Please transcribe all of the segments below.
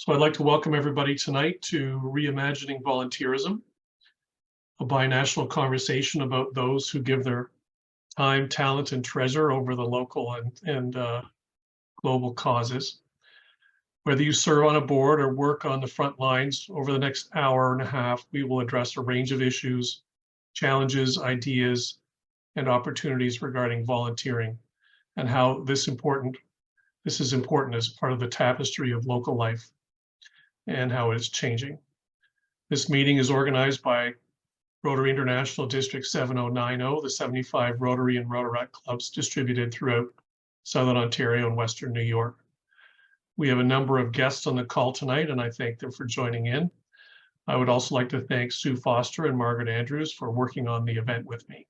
So I'd like to welcome everybody tonight to Reimagining Volunteerism, a binational conversation about those who give their time, talent, and treasure over the local and global causes. Whether you serve on a board or work on the front lines, over the next hour and a half, we will address a range of issues, challenges, ideas, and opportunities regarding volunteering and how this is important as part of the tapestry of local life and how it is changing. This meeting is organized by Rotary International District 7090, the 75 Rotary and Rotaract clubs distributed throughout Southern Ontario and Western New York. We have a number of guests on the call tonight, and I thank them for joining in. I would also like to thank Sue Foster and Margaret Andrews for working on the event with me.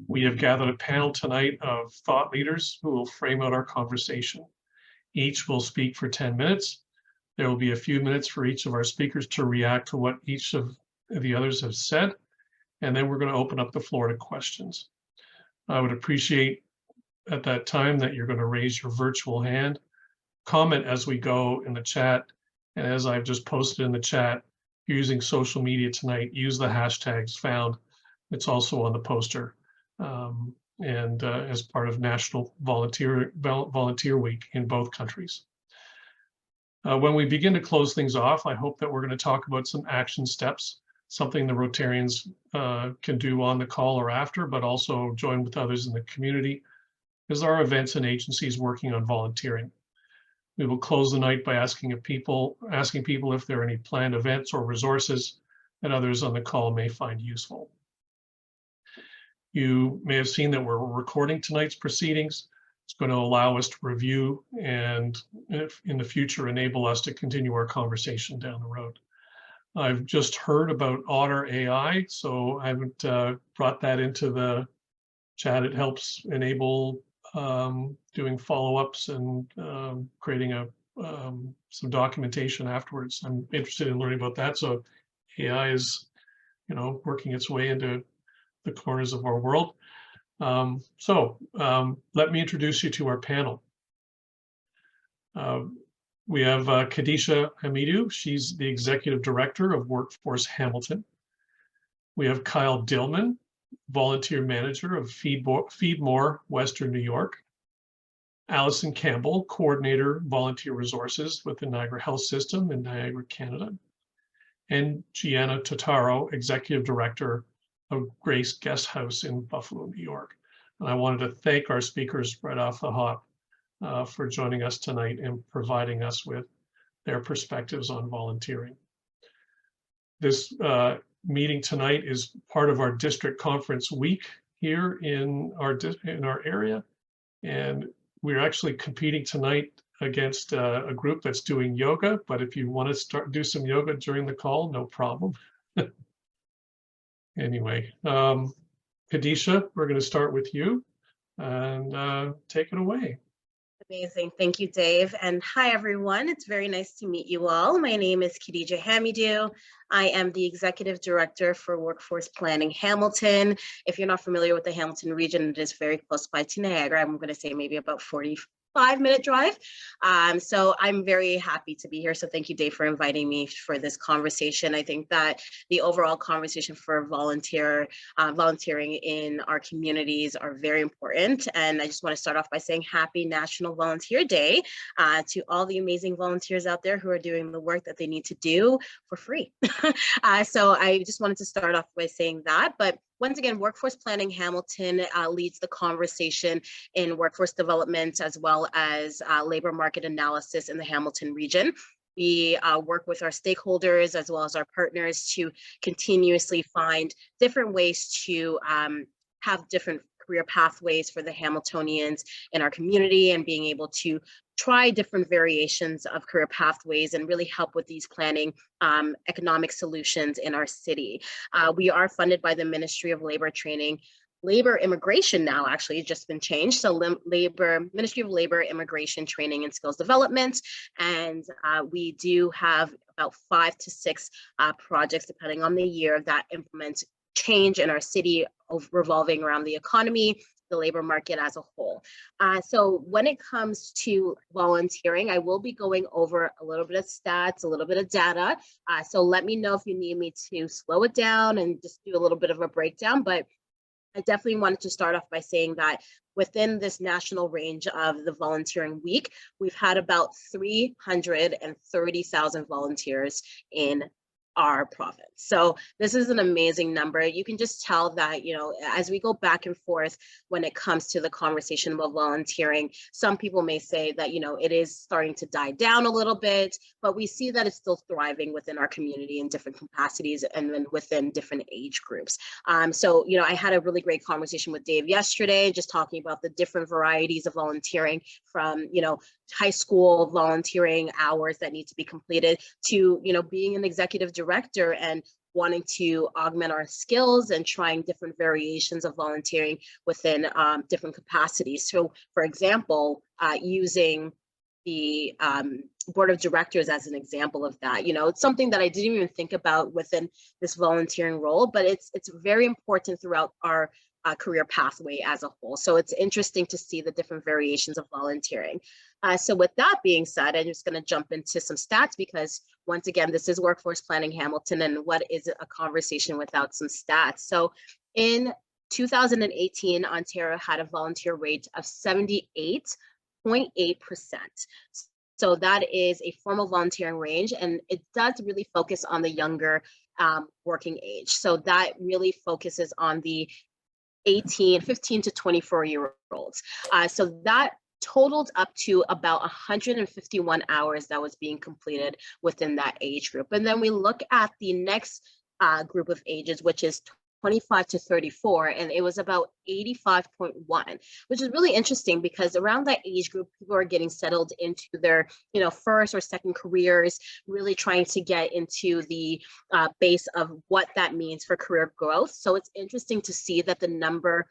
We have gathered a panel tonight of thought leaders who will frame out our conversation. Each will speak for 10 minutes. There will be a few minutes for each of our speakers to react to what each of the others have said, and then we're going to open up the floor to questions. I would appreciate at that time that you're going to raise your virtual hand, comment as we go in the chat, and as I've just posted in the chat, using social media tonight, use the hashtags found. It's also on the poster and as part of National Volunteer Week in both countries. When we begin to close things off, I hope that we're going to talk about some action steps, something the Rotarians can do on the call or after, but also join with others in the community, as there are events and agencies working on volunteering. We will close the night by asking people if there are any planned events or resources that others on the call may find useful. You may have seen that we're recording tonight's proceedings. It's going to allow us to review and in the future enable us to continue our conversation down the road. I've just heard about Otter AI, so I haven't brought that into the chat. It helps enable doing follow-ups and creating some documentation afterwards. I'm interested in learning about that. So AI is, working its way into the corners of our world. Let me introduce you to our panel. We have Khadija Hamidou. She's the Executive Director of Workforce Hamilton. We have Kyle Dillman, Volunteer Manager of Feedmore, Western New York. Allison Campbell, Coordinator, Volunteer Resources with the Niagara Health System in Niagara, Canada. And Gianna Totaro, Executive Director of Grace Guest House in Buffalo, New York. And I wanted to thank our speakers right off the hop for joining us tonight and providing us with their perspectives on volunteering. This meeting tonight is part of our district conference week here in our area. And we're actually competing tonight against a group that's doing yoga, but if you want to do some yoga during the call, no problem. Anyway, Khadija, we're going to start with you and take it away. Amazing. Thank you, Dave. And hi, everyone. It's very nice to meet you all. My name is Khadija Hamidou. I am the Executive Director for Workforce Planning Hamilton. If you're not familiar with the Hamilton region, it is very close by to Niagara. I'm going to say maybe about 45-minute drive. So I'm very happy to be here. So thank you, Dave, for inviting me for this conversation. I think that the overall conversation for volunteering in our communities are very important. And I just want to start off by saying happy National Volunteer Day to all the amazing volunteers out there who are doing the work that they need to do for free. So I just wanted to start off by saying that. But once again, Workforce Planning Hamilton leads the conversation in workforce development as well as labor market analysis in the Hamilton region. We work with our stakeholders as well as our partners to continuously find different ways to have different career pathways for the Hamiltonians in our community and being able to try different variations of career pathways and really help with these planning economic solutions in our city. We are funded by the Ministry of Labor Immigration now actually just been changed. So Ministry of Labor, Immigration, Training and Skills Development. And we do have about 5 to 6 projects, depending on the year, that implement change in our city revolving around the economy, the labor market as a whole. So when it comes to volunteering, I will be going over a little bit of stats, a little bit of data. So let me know if you need me to slow it down and just do a little bit of a breakdown. But I definitely wanted to start off by saying that within this national range of the volunteering week, we've had about 330,000 volunteers in our province. So this is an amazing number. You can just tell that, as we go back and forth when it comes to the conversation about volunteering, some people may say that, it is starting to die down a little bit, but we see that it's still thriving within our community in different capacities and then within different age groups. So, I had a really great conversation with Dave yesterday, just talking about the different varieties of volunteering from, high school volunteering hours that need to be completed to, being an executive director and wanting to augment our skills and trying different variations of volunteering within different capacities. So, for example, using the board of directors as an example of that. It's something that I didn't even think about within this volunteering role, but it's very important throughout our career pathway as a whole. So it's interesting to see the different variations of volunteering. So with that being said, I'm just going to jump into some stats because once again, this is Workforce Planning Hamilton, and what is a conversation without some stats? So in 2018, Ontario had a volunteer rate of 78.8%. So that is a formal volunteering range, and it does really focus on the younger working age. So that really focuses on the 15 to 24-year-olds. So that totaled up to about 151 hours that was being completed within that age group. And then we look at the next group of ages, which is 25 to 34, and it was about 85.1, which is really interesting because around that age group, people are getting settled into their, first or second careers, really trying to get into the base of what that means for career growth. So it's interesting to see that the number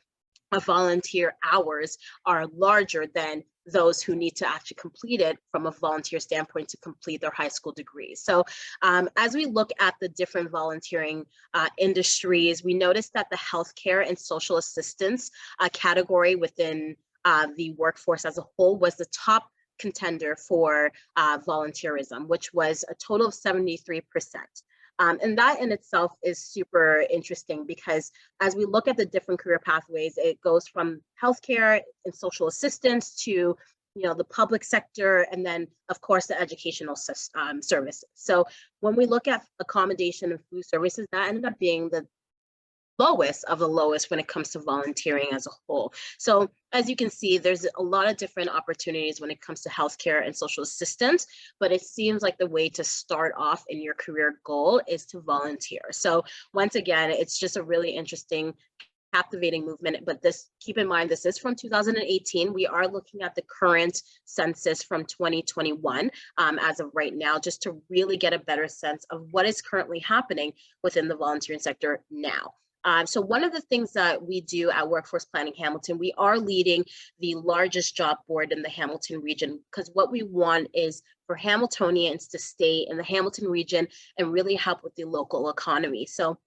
of volunteer hours are larger than those who need to actually complete it from a volunteer standpoint to complete their high school degrees. So as we look at the different volunteering industries, we noticed that the healthcare and social assistance category within the workforce as a whole was the top contender for volunteerism, which was a total of 73%. And that in itself is super interesting because as we look at the different career pathways, it goes from healthcare and social assistance to, the public sector, and then of course the educational services. So when we look at accommodation and food services, that ended up being the lowest of the lowest when it comes to volunteering as a whole. So as you can see, there's a lot of different opportunities when it comes to healthcare and social assistance, but it seems like the way to start off in your career goal is to volunteer. So once again, it's just a really interesting, captivating movement, but keep in mind, this is from 2018. We are looking at the current census from 2021 as of right now, just to really get a better sense of what is currently happening within the volunteering sector now. So one of the things that we do at Workforce Planning Hamilton, we are leading the largest job board in the Hamilton region, because what we want is for Hamiltonians to stay in the Hamilton region and really help with the local economy. So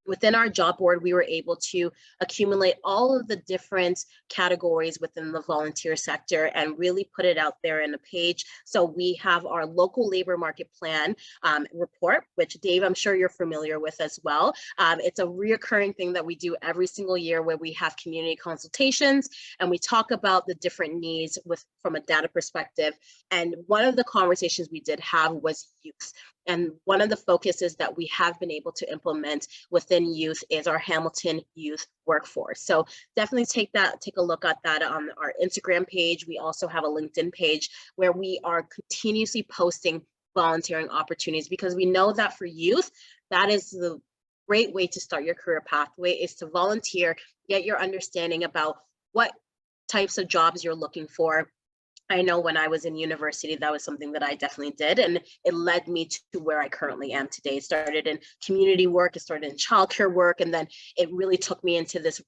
within our job board, we were able to accumulate all of the different categories within the volunteer sector and really put it out there in a page. So we have our local labor market plan report, which Dave, I'm sure you're familiar with as well. It's a reoccurring thing that we do every single year where we have community consultations and we talk about the different needs from a data perspective. And one of the conversations we did have was youth. And one of the focuses that we have been able to implement within youth is our Hamilton youth workforce. So definitely take a look at that on our Instagram page. We also have a LinkedIn page where we are continuously posting volunteering opportunities, because we know that for youth, that is the great way to start your career pathway, is to volunteer, get your understanding about what types of jobs you're looking for. I know when I was in university, that was something that I definitely did, and it led me to where I currently am today. It started in community work, it started in childcare work, and then it really took me into this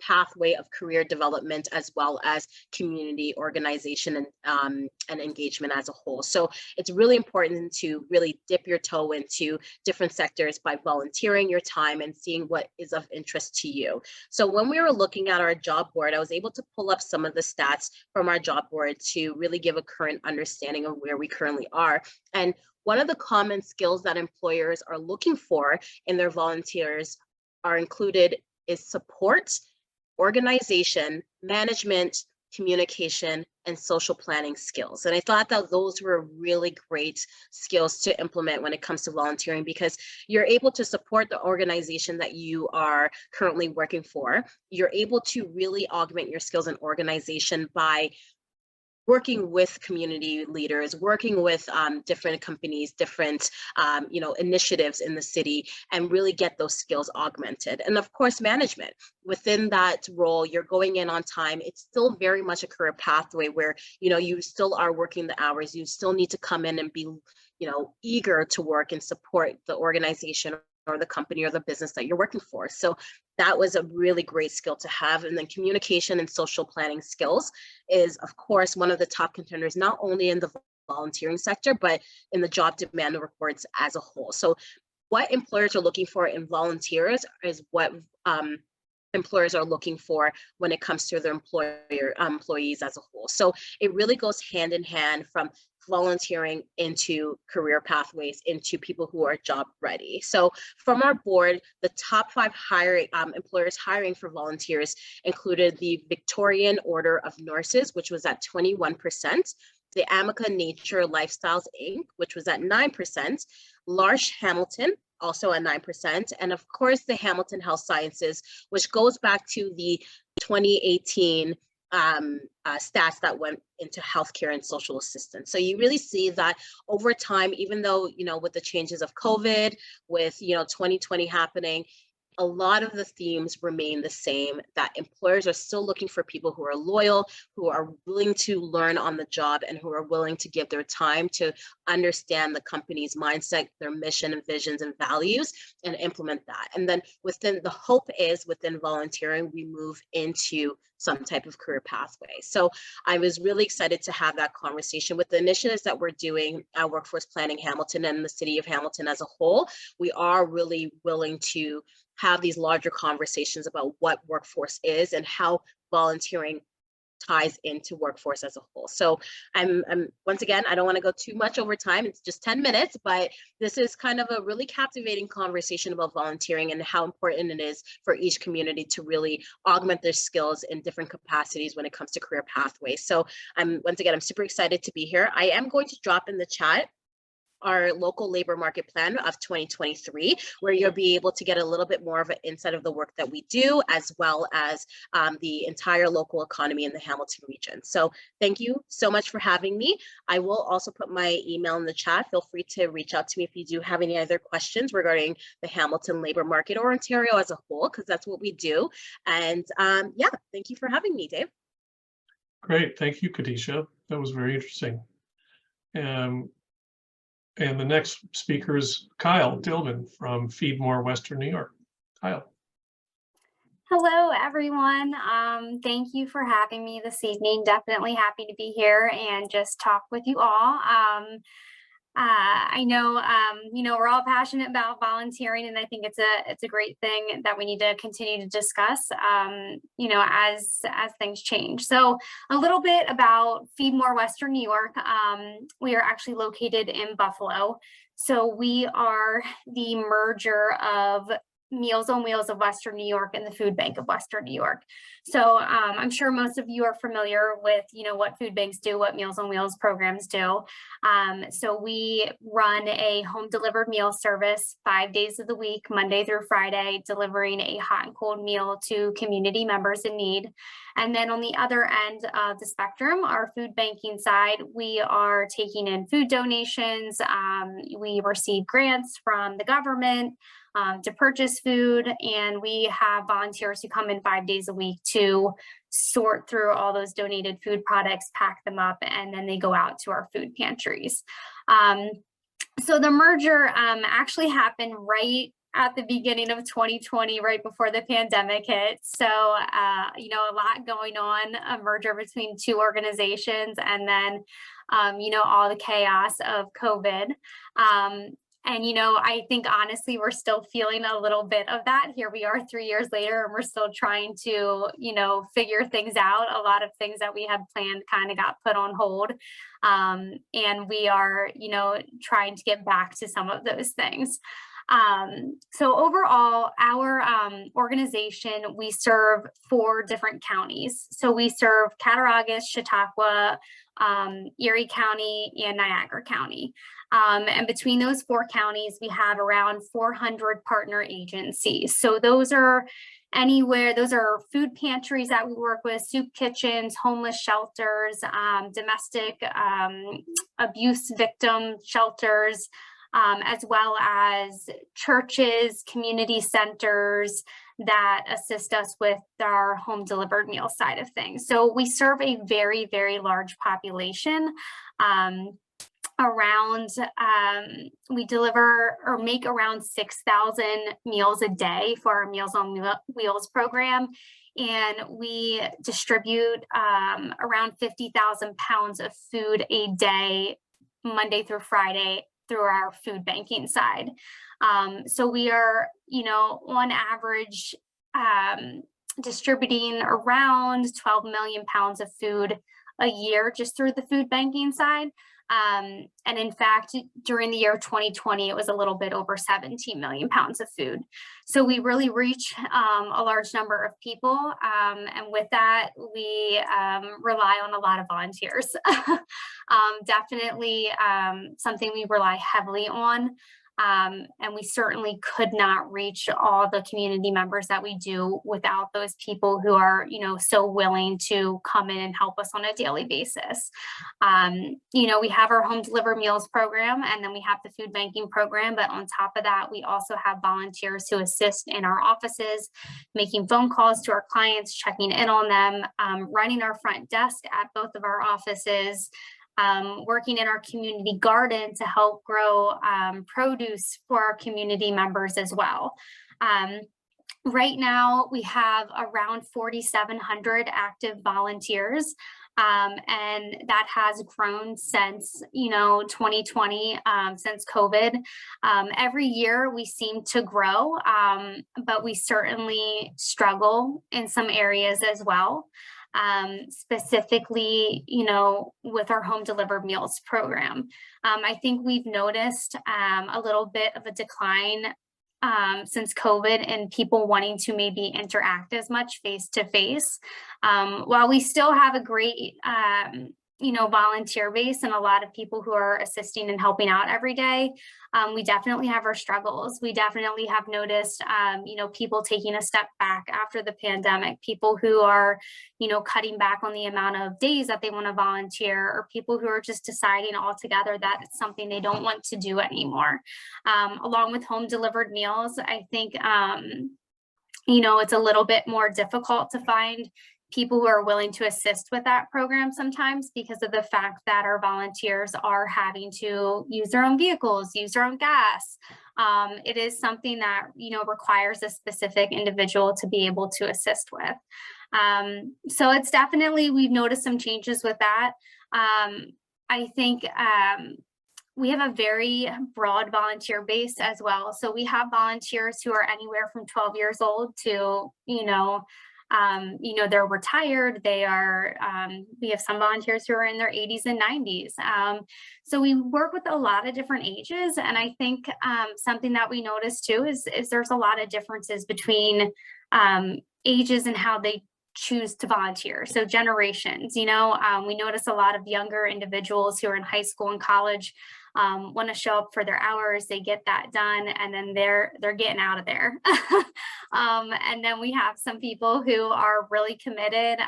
pathway of career development as well as community organization and engagement as a whole. So it's really important to really dip your toe into different sectors by volunteering your time and seeing what is of interest to you. So when we were looking at our job board, I was able to pull up some of the stats from our job board to really give a current understanding of where we currently are. And one of the common skills that employers are looking for in their volunteers are included is support, organization, management, communication, and social planning skills. And I thought that those were really great skills to implement when it comes to volunteering, because you're able to support the organization that you are currently working for. You're able to really augment your skills in organization by working with community leaders, working with different companies, different initiatives in the city, and really get those skills augmented. And of course, management. Within that role, you're going in on time. It's still very much a career pathway where you still are working the hours. You still need to come in and be eager to work and support the organization or the company or the business that you're working for. So that was a really great skill to have. And then communication and social planning skills is, of course, one of the top contenders, not only in the volunteering sector, but in the job demand reports as a whole. So what employers are looking for in volunteers is what employers are looking for when it comes to their employees as a whole. So it really goes hand in hand from volunteering into career pathways into people who are job ready. So from our board, the top 5 employers hiring for volunteers included the Victorian Order of Nurses, which was at 21%, the Amica Nature Lifestyles Inc., which was at 9%, L'Arche Hamilton, also at 9%, and of course the Hamilton Health Sciences, which goes back to the 2018 stats that went into healthcare and social assistance. So you really see that over time, even though, with the changes of COVID, with, 2020 happening, a lot of the themes remain the same, that employers are still looking for people who are loyal, who are willing to learn on the job, and who are willing to give their time to understand the company's mindset, their mission and visions and values, and implement that. And then within volunteering, we move into some type of career pathway. So I was really excited to have that conversation with the initiatives that we're doing at Workforce Planning Hamilton and the city of Hamilton as a whole. We are really willing to have these larger conversations about what workforce is and how volunteering ties into workforce as a whole. So I'm once again, I don't want to go too much over time. It's just 10 minutes, but this is kind of a really captivating conversation about volunteering and how important it is for each community to really augment their skills in different capacities when it comes to career pathways. So I'm super excited to be here. I am going to drop in the chat our local labor market plan of 2023, where you'll be able to get a little bit more of an insight of the work that we do, as well as the entire local economy in the Hamilton region. So thank you so much for having me. I will also put my email in the chat. Feel free to reach out to me if you do have any other questions regarding the Hamilton labor market or Ontario as a whole, because that's what we do. And yeah, thank you for having me, Dave. Great, thank you, Khadijah. That was very interesting. And the next speaker is Kyle Dillman from Feed More, Western New York. Kyle. Hello, everyone. Thank you for having me this evening. Definitely happy to be here and just talk with you all. I know, we're all passionate about volunteering, and I think it's a great thing that we need to continue to discuss, as things change. So a little bit about Feed More Western New York. We are actually located in Buffalo. So we are the merger of Meals on Wheels of Western New York and the Food Bank of Western New York. So I'm sure most of you are familiar with, what food banks do, what Meals on Wheels programs do. So we run a home delivered meal service 5 days of the week, Monday through Friday, delivering a hot and cold meal to community members in need. And then on the other end of the spectrum, our food banking side, we are taking in food donations. We receive grants from the government to purchase food, and we have volunteers who come in 5 days a week to sort through all those donated food products, pack them up, and then they go out to our food pantries. So the merger actually happened right at the beginning of 2020, right before the pandemic hit. So, you know, a lot going on, a merger between two organizations, and then, you know, all the chaos of COVID. And, you know, I think honestly, we're still feeling a little bit of that. Here we are 3 years later, and we're still trying to, you know, figure things out. A lot of things that we had planned kind of got put on hold. And we are, you know, trying to get back to some of those things. So overall, our organization, we serve 4 different counties. So we serve Cattaraugus, Chautauqua, Erie County, and Niagara County. And between those 4 counties, we have around 400 partner agencies. So those are food pantries that we work with, soup kitchens, homeless shelters, domestic abuse victim shelters, as well as churches, community centers that assist us with our home delivered meal side of things. So we serve a very, very large population. We deliver or make around 6,000 meals a day for our Meals on Wheels program. And we distribute around 50,000 pounds of food a day, Monday through Friday, through our food banking side. So we are, you know, on average, distributing around 12 million pounds of food a year just through the food banking side. And in fact, during the year 2020, it was a little bit over 17 million pounds of food. So we really reach a large number of people. And with that, we rely on a lot of volunteers. Definitely something we rely heavily on. And we certainly could not reach all the community members that we do without those people who are, you know, so willing to come in and help us on a daily basis. You know, we have our home delivered meals program, and then we have the food banking program. But on top of that, we also have volunteers who assist in our offices, making phone calls to our clients, checking in on them, running our front desk at both of our offices, working in our community garden to help grow produce for our community members as well. Right now, we have around 4,700 active volunteers, and that has grown since, you know, 2020, since COVID. Every year we seem to grow, but we certainly struggle in some areas as well. Specifically, you know, with our home delivered meals program. I think we've noticed a little bit of a decline since COVID and people wanting to maybe interact as much face to face. While we still have a great, you know, volunteer base and a lot of people who are assisting and helping out every day, we definitely have our struggles. We definitely have noticed, you know, people taking a step back after the pandemic, people who are, you know, cutting back on the amount of days that they want to volunteer, or people who are just deciding altogether that it's something they don't want to do anymore. Along with home delivered meals, I think, you know, it's a little bit more difficult to find people who are willing to assist with that program sometimes because of the fact that our volunteers are having to use their own vehicles, use their own gas. It is something that, you know, requires a specific individual to be able to assist with. So it's definitely, we've noticed some changes with that. I think we have a very broad volunteer base as well. So we have volunteers who are anywhere from 12 years old to, you know, they're retired. They are, we have some volunteers who are in their 80s and 90s. So we work with a lot of different ages. And I think something that we notice too is there's a lot of differences between ages and how they choose to volunteer. So generations, you know, we notice a lot of younger individuals who are in high school and college want to show up for their hours, they get that done, and then they're getting out of there. And then we have some people who are really committed.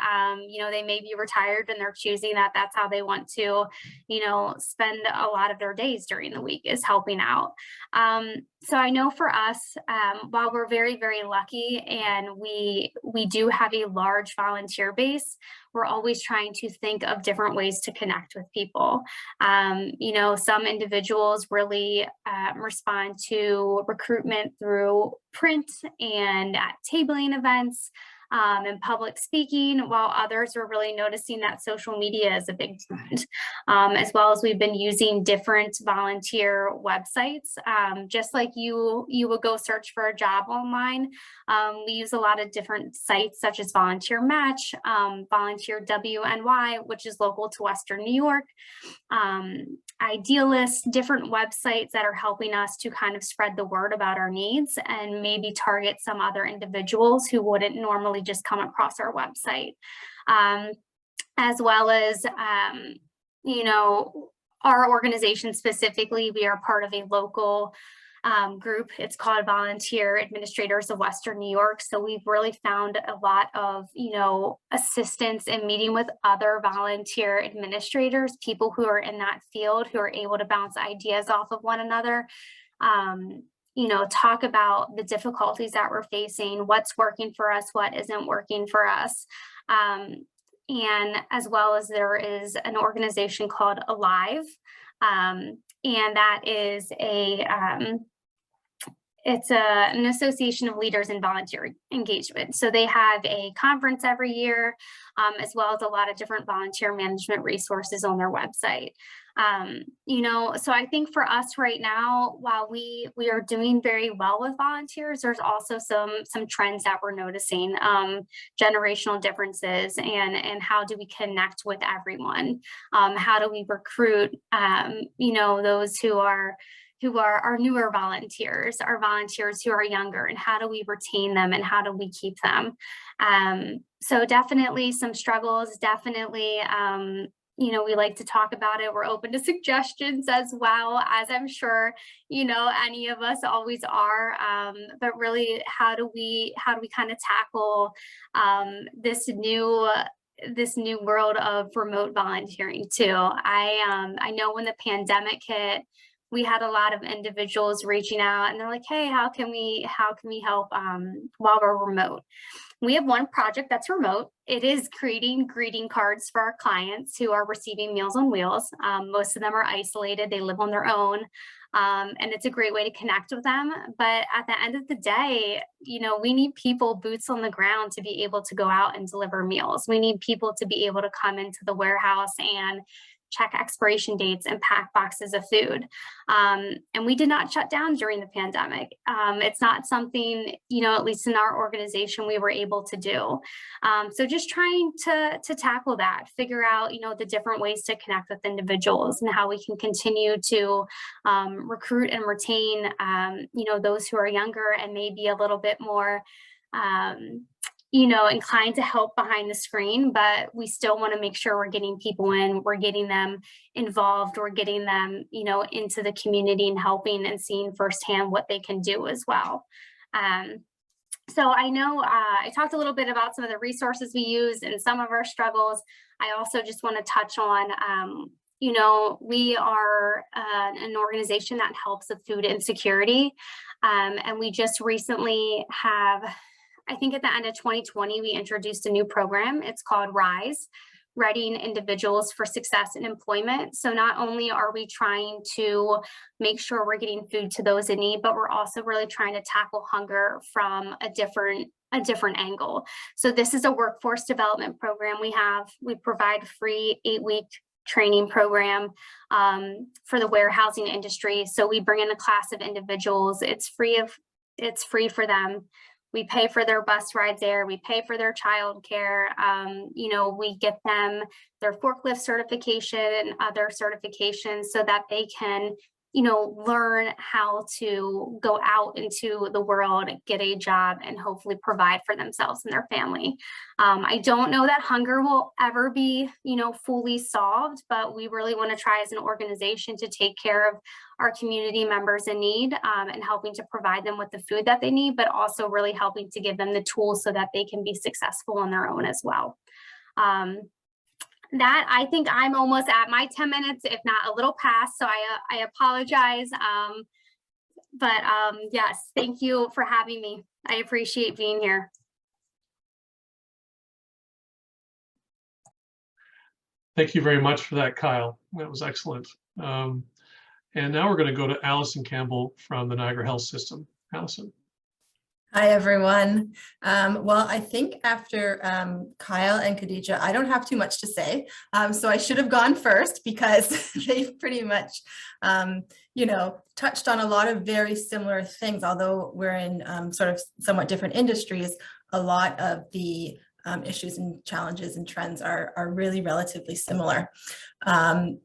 You know, they may be retired and they're choosing that that's how they want to, you know, spend a lot of their days during the week, is helping out. So I know for us, while we're very, very lucky and we do have a large volunteer base, we're always trying to think of different ways to connect with people. You know, some individuals really respond to recruitment through print and at tabling events and public speaking, while others are really noticing that social media is a big trend, as well as we've been using different volunteer websites. Just like you would go search for a job online, we use a lot of different sites such as Volunteer Match, Volunteer WNY, which is local to Western New York, Idealist, different websites that are helping us to kind of spread the word about our needs and maybe target some other individuals who wouldn't normally just come across our website. As well as, you know, our organization specifically, we are part of a local group. It's called Volunteer Administrators of Western New York. So we've really found a lot of, you know, assistance in meeting with other volunteer administrators, people who are in that field, who are able to bounce ideas off of one another, you know, talk about the difficulties that we're facing, what's working for us, what isn't working for us. And as well as there is an organization called Alive, and that is it's an association of leaders in volunteer engagement. So they have a conference every year, as well as a lot of different volunteer management resources on their website. You know, so I think for us right now, while we are doing very well with volunteers, there's also some trends that we're noticing, generational differences, and how do we connect with everyone? How do we recruit, you know, those who are our newer volunteers, our volunteers who are younger, and how do we retain them and how do we keep them? So definitely some struggles, definitely, you know, we like to talk about it. We're open to suggestions as well, as I'm sure, you know, any of us always are. But really, how do we kind of tackle this new world of remote volunteering too? I know when the pandemic hit, we had a lot of individuals reaching out and they're like, hey, how can we help while we're remote? We have one project that's remote. It is creating greeting cards for our clients who are receiving Meals on Wheels. Most of them are isolated, they live on their own. And it's a great way to connect with them. But at the end of the day, you know, we need people, boots on the ground, to be able to go out and deliver meals. We need people to be able to come into the warehouse and check expiration dates and pack boxes of food. And we did not shut down during the pandemic. It's not something, you know, at least in our organization, we were able to do. So just trying to tackle that, figure out, you know, the different ways to connect with individuals and how we can continue to recruit and retain, you know, those who are younger and maybe a little bit more you know, inclined to help behind the screen, but we still want to make sure we're getting people in, we're getting them involved, we're getting them, you know, into the community and helping and seeing firsthand what they can do as well. So I know I talked a little bit about some of the resources we use and some of our struggles. I also just want to touch on, you know, we are an organization that helps with food insecurity. And we just recently have, I think at the end of 2020, we introduced a new program. It's called RISE, Readying Individuals for Success in Employment. So not only are we trying to make sure we're getting food to those in need, but we're also really trying to tackle hunger from a different angle. So this is a workforce development program we have. We provide free 8-week training program for the warehousing industry. So we bring in a class of individuals. It's free for them. We pay for their bus rides there. We pay for their childcare. You know, we get them their forklift certification and other certifications so that they can, you know, learn how to go out into the world, get a job, and hopefully provide for themselves and their family. I don't know that hunger will ever be, you know, fully solved, but we really want to try as an organization to take care of our community members in need and helping to provide them with the food that they need, but also really helping to give them the tools so that they can be successful on their own as well. That I think I'm almost at my 10 minutes, if not a little past, so I apologize. But yes, thank you for having me. I appreciate being here. Thank you very much for that, Kyle. That was excellent. And now we're going to go to Allison Campbell from the Niagara Health System. Allison. Hi, everyone. Well, I think after Kyle and Khadija, I don't have too much to say. So I should have gone first because they've pretty much, touched on a lot of very similar things. Although we're in sort of somewhat different industries, a lot of the issues and challenges and trends are really relatively similar.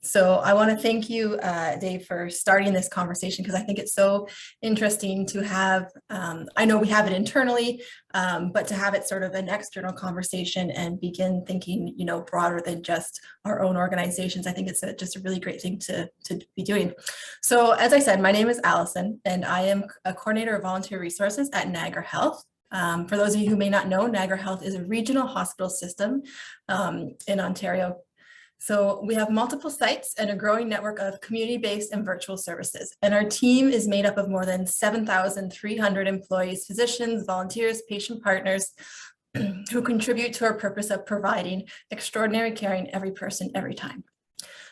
So I want to thank you, Dave, for starting this conversation, because I think it's so interesting to have, I know we have it internally, but to have it sort of an external conversation and begin thinking, broader than just our own organizations. I think it's just a really great thing to be doing. So as I said, my name is Allison, and I am a coordinator of volunteer resources at Niagara Health. For those of you who may not know, Niagara Health is a regional hospital system in Ontario. So we have multiple sites and a growing network of community-based and virtual services. And our team is made up of more than 7,300 employees, physicians, volunteers, patient partners who contribute to our purpose of providing extraordinary caring every person, every time.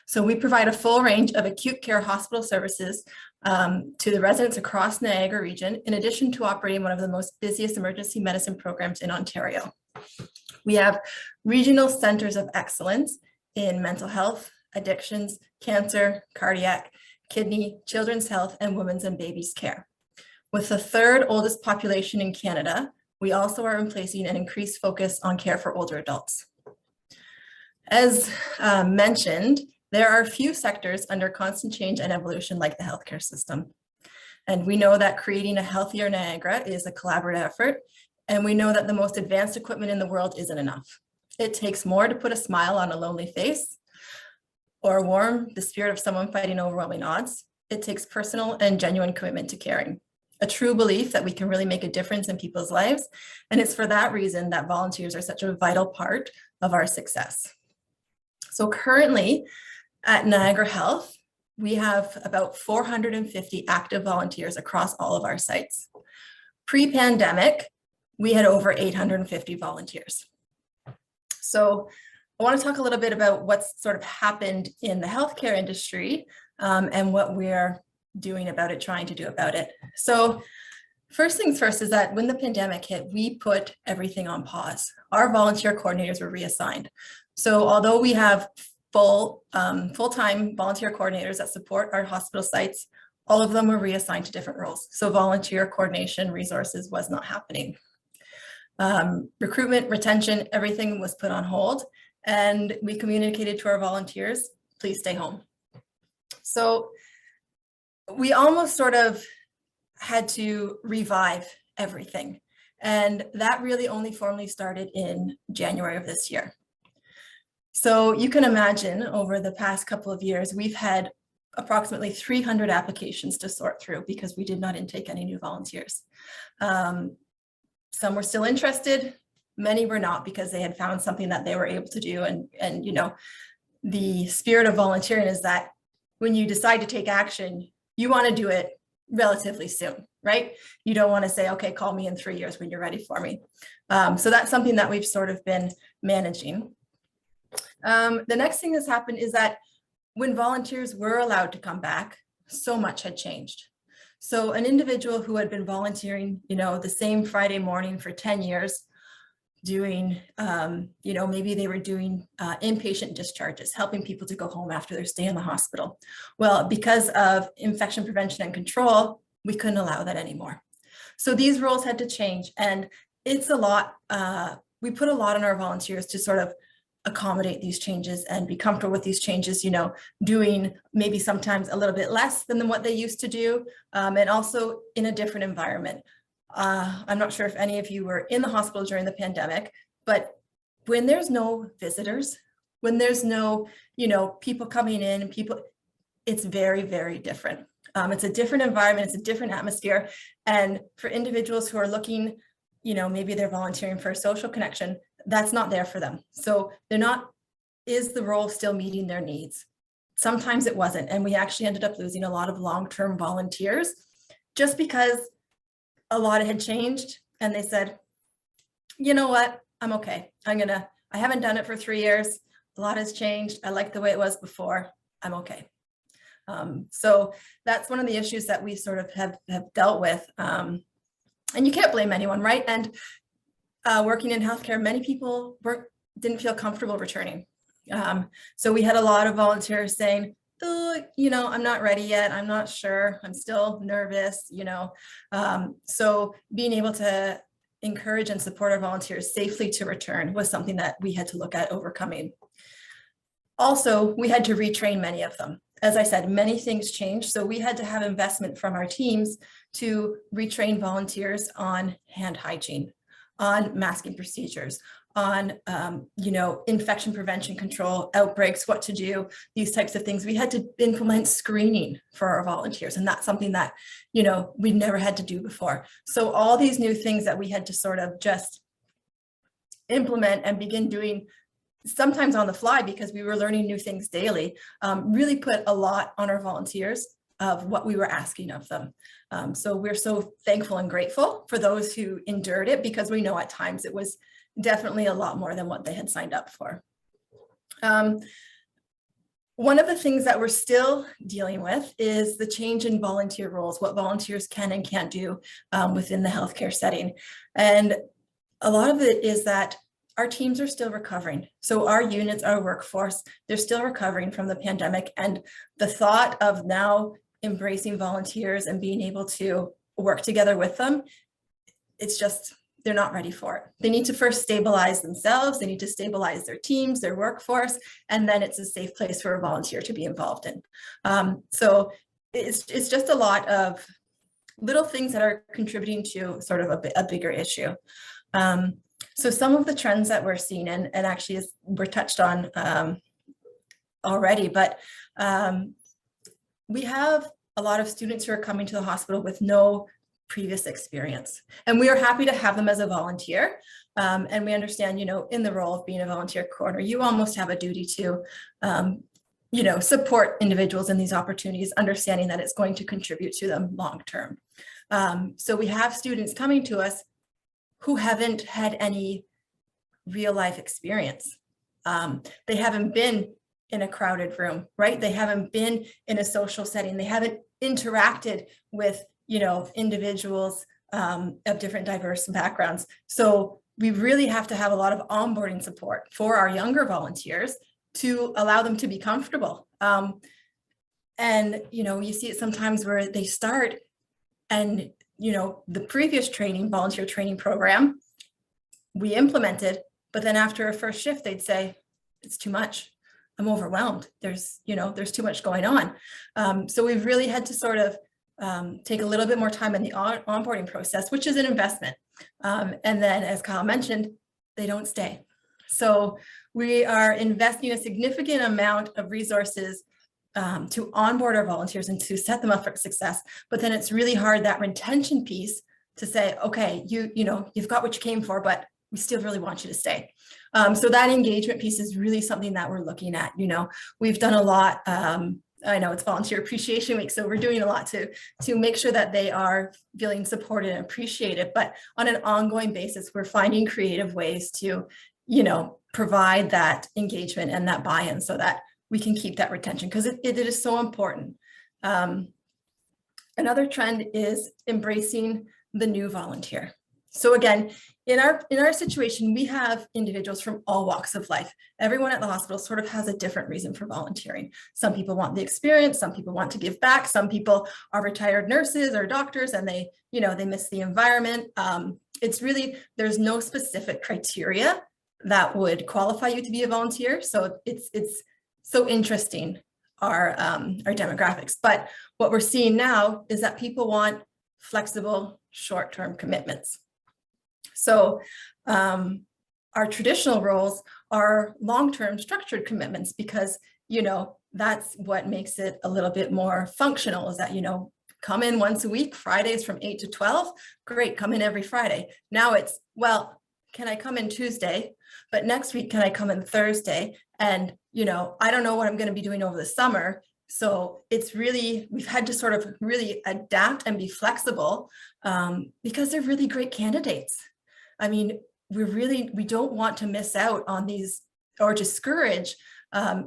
So we provide a full range of acute care hospital services to the residents across Niagara region, in addition to operating one of the most busiest emergency medicine programs in Ontario. We have regional centers of excellence in mental health, addictions, cancer, cardiac, kidney, children's health, and women's and babies care. With the third oldest population in Canada, we also are placing an increased focus on care for older adults. As mentioned, there are few sectors under constant change and evolution like the healthcare system. And we know that creating a healthier Niagara is a collaborative effort. And we know that the most advanced equipment in the world isn't enough. It takes more to put a smile on a lonely face or warm the spirit of someone fighting overwhelming odds. It takes personal and genuine commitment to caring, a true belief that we can really make a difference in people's lives. And it's for that reason that volunteers are such a vital part of our success. So currently, at Niagara Health, we have about 450 active volunteers across all of our sites. Pre-pandemic, we had over 850 volunteers. So I want to talk a little bit about what's sort of happened in the healthcare industry and what we're doing about it, trying to do about it. So first things first is that when the pandemic hit, we put everything on pause. Our volunteer coordinators were reassigned. So although we have full-time volunteer coordinators that support our hospital sites, all of them were reassigned to different roles. So volunteer coordination resources was not happening. Recruitment, retention, everything was put on hold. And we communicated to our volunteers, please stay home. So we almost sort of had to revive everything. And that really only formally started in January of this year. So you can imagine over the past couple of years, we've had approximately 300 applications to sort through because we did not intake any new volunteers. Some were still interested, many were not because they had found something that they were able to do. And the spirit of volunteering is that when you decide to take action, you want to do it relatively soon, right? You don't want to say, okay, call me in 3 years when you're ready for me. So that's something that we've sort of been managing. The next thing that's happened is that when volunteers were allowed to come back, so much had changed. So an individual who had been volunteering, the same Friday morning for 10 years, doing, maybe they were doing inpatient discharges, helping people to go home after their stay in the hospital. Well, because of infection prevention and control, we couldn't allow that anymore. So these roles had to change, and it's a lot. We put a lot on our volunteers to sort of accommodate these changes and be comfortable with these changes, doing maybe sometimes a little bit less than what they used to do, and also in a different environment. I'm not sure if any of you were in the hospital during the pandemic, but when there's no visitors, when there's no, people coming in, it's very, very different. It's a different environment, it's a different atmosphere. And for individuals who are looking, maybe they're volunteering for a social connection, that's not there for them. So is the role still meeting their needs? Sometimes it wasn't. And we actually ended up losing a lot of long-term volunteers just because a lot had changed. And they said, you know what, I'm okay. I haven't done it for 3 years. A lot has changed. I like the way it was before. I'm okay. So that's one of the issues that we sort of have dealt with. And you can't blame anyone, right? And working in healthcare, many people didn't feel comfortable returning. So we had a lot of volunteers saying, oh, you know, I'm not ready yet. I'm not sure. I'm still nervous, you know. So being able to encourage and support our volunteers safely to return was something that we had to look at overcoming. Also, we had to retrain many of them. As I said, many things changed. So we had to have investment from our teams to retrain volunteers on hand hygiene, on masking procedures, on, you know, infection prevention control, outbreaks, what to do, these types of things. We had to implement screening for our volunteers. And that's something that, you know, we'd never had to do before. So all these new things that we had to sort of just implement and begin doing, sometimes on the fly, because we were learning new things daily, really put a lot on our volunteers of what we were asking of them. So we're so thankful and grateful for those who endured it, because we know at times it was definitely a lot more than what they had signed up for. One of the things that we're still dealing with is the change in volunteer roles, what volunteers can and can't do within the healthcare setting. And a lot of it is that our teams are still recovering. So our units, our workforce, they're still recovering from the pandemic. And the thought of now embracing volunteers and being able to work together with them, it's just, they're not ready for it. They need to first stabilize themselves. They need to stabilize their teams, their workforce, and then it's a safe place for a volunteer to be involved in. So it's just a lot of little things that are contributing to sort of a bigger issue. So some of the trends that we're seeing, and actually were touched on already, but we have a lot of students who are coming to the hospital with no previous experience, and we are happy to have them as a volunteer. And we understand, you know, in the role of being a volunteer coordinator, you almost have a duty to, you know, support individuals in these opportunities, understanding that it's going to contribute to them long term. So we have students coming to us who haven't had any real life experience. They haven't been in a crowded room, right? They haven't been in a social setting. They haven't interacted with, you know, individuals of different diverse backgrounds. So we really have to have a lot of onboarding support for our younger volunteers to allow them to be comfortable. And, you know, you see it sometimes where they start and, you know, the previous training, volunteer training program, we implemented, but then after a first shift, they'd say, it's too much. I'm overwhelmed. There's, you know, there's too much going on. So we've really had to sort of take a little bit more time in the onboarding process, which is an investment. And then, as Kyle mentioned, they don't stay. So we are investing a significant amount of resources to onboard our volunteers and to set them up for success. But then it's really hard, that retention piece, to say, okay, you know, you've got what you came for, but we still really want you to stay. So that engagement piece is really something that we're looking at. You know, we've done a lot. I know it's Volunteer Appreciation Week, so we're doing a lot to make sure that they are feeling supported and appreciated. But on an ongoing basis, we're finding creative ways to, you know, provide that engagement and that buy-in so that we can keep that retention, because it is so important. Another trend is embracing the new volunteer. So again, in our situation, we have individuals from all walks of life. Everyone at the hospital sort of has a different reason for volunteering. Some people want the experience, some people want to give back, some people are retired nurses or doctors and they, you know, they miss the environment. It's really, there's no specific criteria that would qualify you to be a volunteer. So it's so interesting, our demographics. But what we're seeing now is that people want flexible short-term commitments. So our traditional roles are long-term structured commitments, because, you know, that's what makes it a little bit more functional, is that, you know, come in once a week, Fridays from 8 to 12, great, come in every Friday. Now it's, well, can I come in Tuesday, but next week, can I come in Thursday? And, you know, I don't know what I'm going to be doing over the summer. So it's really, we've had to sort of really adapt and be flexible because they're really great candidates. I mean, we don't want to miss out on these or discourage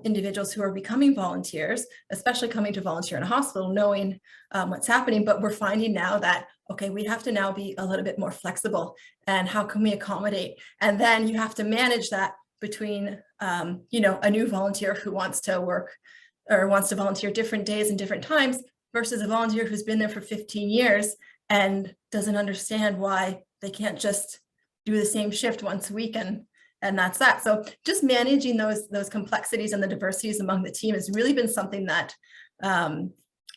individuals who are becoming volunteers, especially coming to volunteer in a hospital, knowing what's happening. But we're finding now that, okay, we have to now be a little bit more flexible, and how can we accommodate? And then you have to manage that between, you know, a new volunteer who wants to work or wants to volunteer different days and different times versus a volunteer who's been there for 15 years and doesn't understand why they can't just do the same shift once a week and that's that. So just managing those complexities and the diversities among the team has really been something that,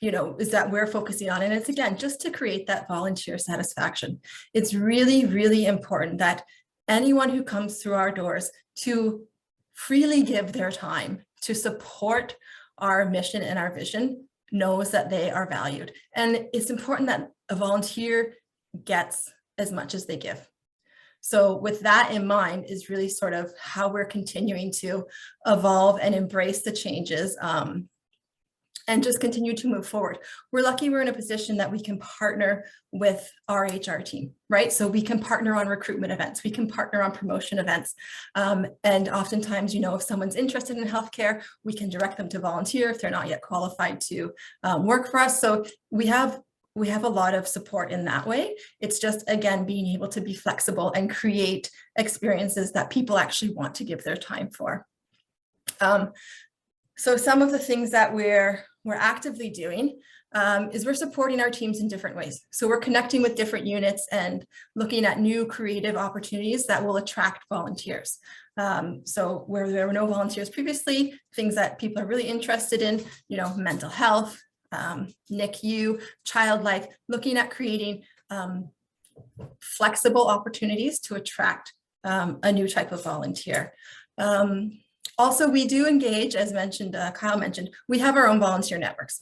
you know, is that we're focusing on. And it's, again, just to create that volunteer satisfaction. It's really, really important that anyone who comes through our doors to freely give their time to support our mission and our vision knows that they are valued. And it's important that a volunteer gets as much as they give. So with that in mind is really sort of how we're continuing to evolve and embrace the changes, and just continue to move forward. We're lucky we're in a position that we can partner with our HR team, right? So we can partner on recruitment events, we can partner on promotion events. And oftentimes, you know, if someone's interested in healthcare, we can direct them to volunteer if they're not yet qualified to work for us. So we have a lot of support in that way. It's just, again, being able to be flexible and create experiences that people actually want to give their time for. So some of the things that we're actively doing is we're supporting our teams in different ways. So we're connecting with different units and looking at new creative opportunities that will attract volunteers. So where there were no volunteers previously, things that people are really interested in, you know, mental health, NICU, child life, looking at creating flexible opportunities to attract a new type of volunteer. Also, we do engage, as mentioned, Kyle mentioned, we have our own volunteer networks.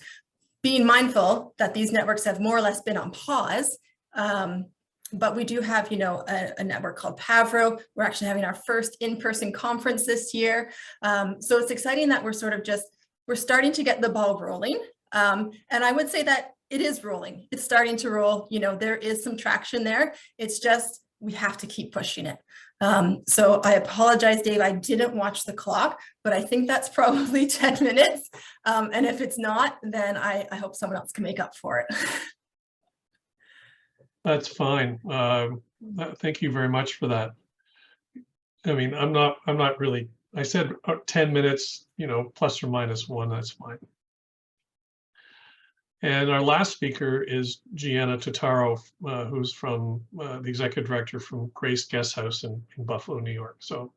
Being mindful that these networks have more or less been on pause, but we do have, you know, a network called Pavro. We're actually having our first in-person conference this year. So it's exciting that we're sort of just, we're starting to get the ball rolling. And I would say that it is rolling. It's starting to roll. You know, there is some traction there. It's just, we have to keep pushing it. So I apologize, Dave, I didn't watch the clock, but I think that's probably 10 minutes. And if it's not, then I hope someone else can make up for it. That's fine. Thank you very much for that. I mean, I'm not really, I said 10 minutes, you know, plus or minus one, that's fine. And our last speaker is Gianna Totaro, who's from the executive director from Grace Guest House in Buffalo, New York. So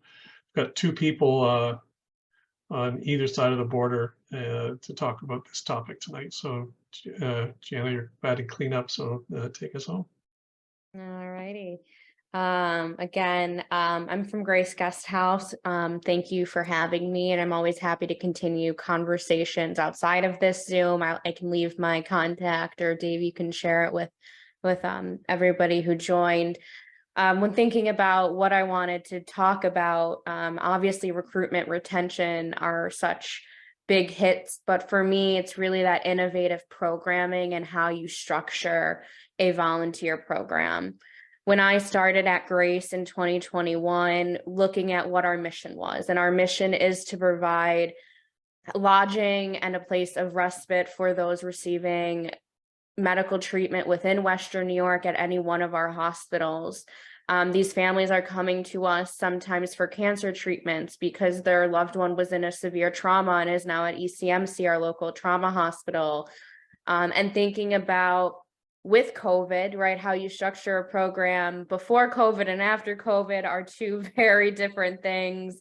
we've got two people on either side of the border to talk about this topic tonight. So Gianna, you're batting cleanup, so take us home. All righty. Again, I'm from Grace Guest House. Thank you for having me, and I'm always happy to continue conversations outside of this Zoom. I can leave my contact, or Dave, you can share it with everybody who joined. When thinking about what I wanted to talk about, obviously recruitment, retention are such big hits, but for me, it's really that innovative programming and how you structure a volunteer program. When I started at Grace in 2021, looking at what our mission was, and our mission is to provide lodging and a place of respite for those receiving medical treatment within Western New York at any one of our hospitals. These families are coming to us sometimes for cancer treatments because their loved one was in a severe trauma and is now at ECMC, our local trauma hospital. And thinking about with COVID, right, how you structure a program before COVID and after COVID are two very different things.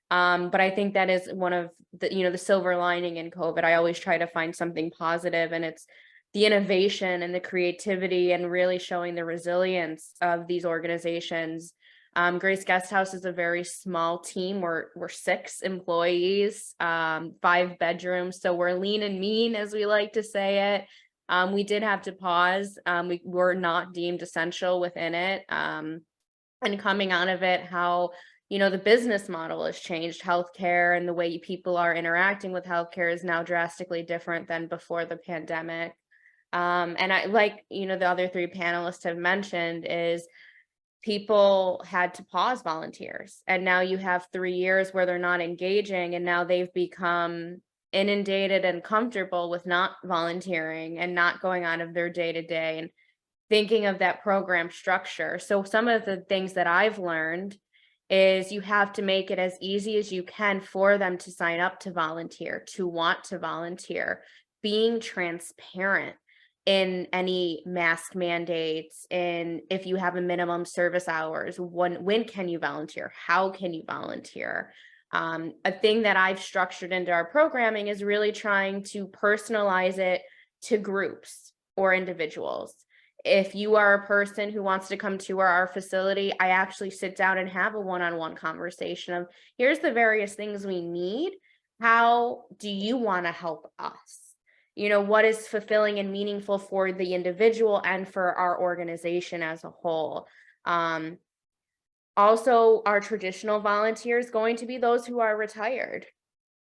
But I think that is one of the, you know, the silver lining in COVID. I always try to find something positive, and it's the innovation and the creativity and really showing the resilience of these organizations. Grace Guest House is a very small team. We're 6 employees, 5 bedrooms. So we're lean and mean, as we like to say it. We did have to pause. We were not deemed essential within it. And coming out of it, how, you know, the business model has changed. Healthcare and the way people are interacting with healthcare is now drastically different than before the pandemic. And I, like, you know, the other 3 panelists have mentioned, is people had to pause volunteers. And now you have 3 years where they're not engaging, and now they've become inundated and comfortable with not volunteering and not going out of their day-to-day and thinking of that program structure. So some of the things that I've learned is you have to make it as easy as you can for them to sign up to volunteer, to want to volunteer, being transparent in any mask mandates, and if you have a minimum service hours, when can you volunteer? How can you volunteer? A thing that I've structured into our programming is really trying to personalize it to groups or individuals. If you are a person who wants to come to our facility, I actually sit down and have a one-on-one conversation of, here's the various things we need. How do you want to help us? You know, what is fulfilling and meaningful for the individual and for our organization as a whole? Also, our traditional volunteers going to be those who are retired.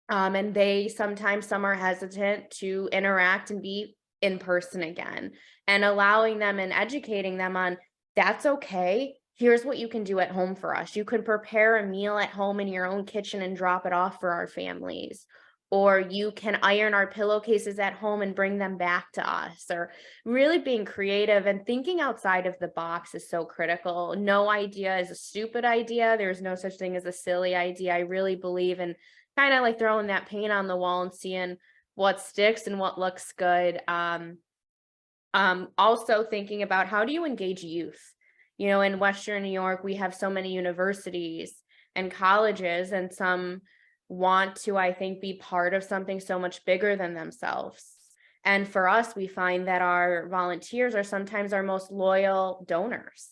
And some are hesitant to interact and be in person again, and allowing them and educating them on, that's okay. Here's what you can do at home for us. You can prepare a meal at home in your own kitchen and drop it off for our families. Or you can iron our pillowcases at home and bring them back to us. Or really being creative and thinking outside of the box is so critical. No idea is a stupid idea. There's no such thing as a silly idea. I really believe in kind of like throwing that paint on the wall and seeing what sticks and what looks good. Also thinking about, how do you engage youth? You know, in Western New York, we have so many universities and colleges, and some want to, I think, be part of something so much bigger than themselves. And for us, we find that our volunteers are sometimes our most loyal donors.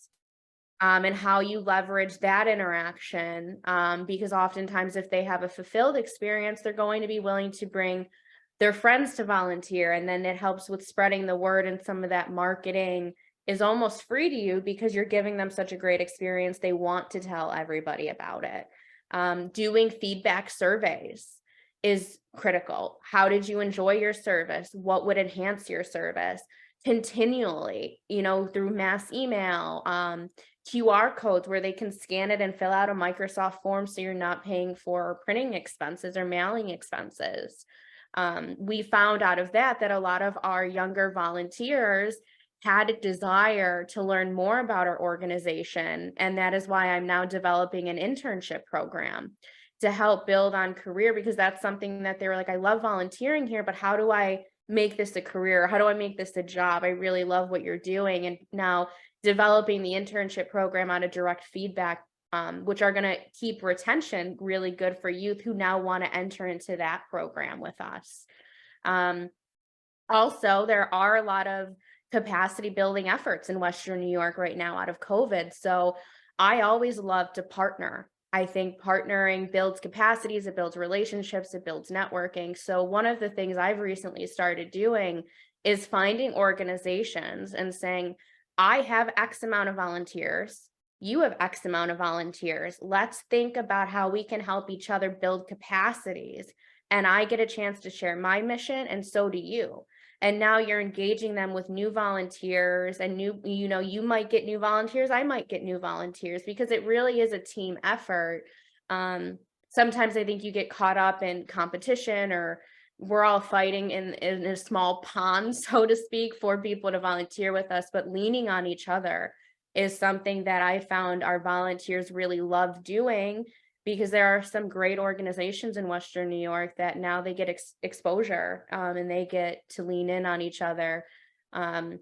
And how you leverage that interaction, because oftentimes if they have a fulfilled experience, they're going to be willing to bring their friends to volunteer, and then it helps with spreading the word, and some of that marketing is almost free to you because you're giving them such a great experience. They want to tell everybody about it. Doing feedback surveys is critical. How did you enjoy your service? What would enhance your service? Continually, you know, through mass email, QR codes where they can scan it and fill out a Microsoft form, so you're not paying for printing expenses or mailing expenses. We found out of that a lot of our younger volunteers had a desire to learn more about our organization. And that is why I'm now developing an internship program to help build on career, because that's something that they were like, I love volunteering here, but how do I make this a career? How do I make this a job? I really love what you're doing. And now developing the internship program out of direct feedback, which are going to keep retention really good for youth who now want to enter into that program with us. Also, there are a lot of capacity building efforts in Western New York right now out of COVID. So I always love to partner. I think partnering builds capacities, it builds relationships, it builds networking. So one of the things I've recently started doing is finding organizations and saying, I have X amount of volunteers, you have X amount of volunteers. Let's think about how we can help each other build capacities. And I get a chance to share my mission, and so do you. And now you're engaging them with new volunteers, and you might get new volunteers, I might get new volunteers, because it really is a team effort. Sometimes I think you get caught up in competition, or we're all fighting in a small pond, so to speak, for people to volunteer with us, but leaning on each other is something that I found our volunteers really love doing, because there are some great organizations in Western New York that now they get exposure, and they get to lean in on each other. Again,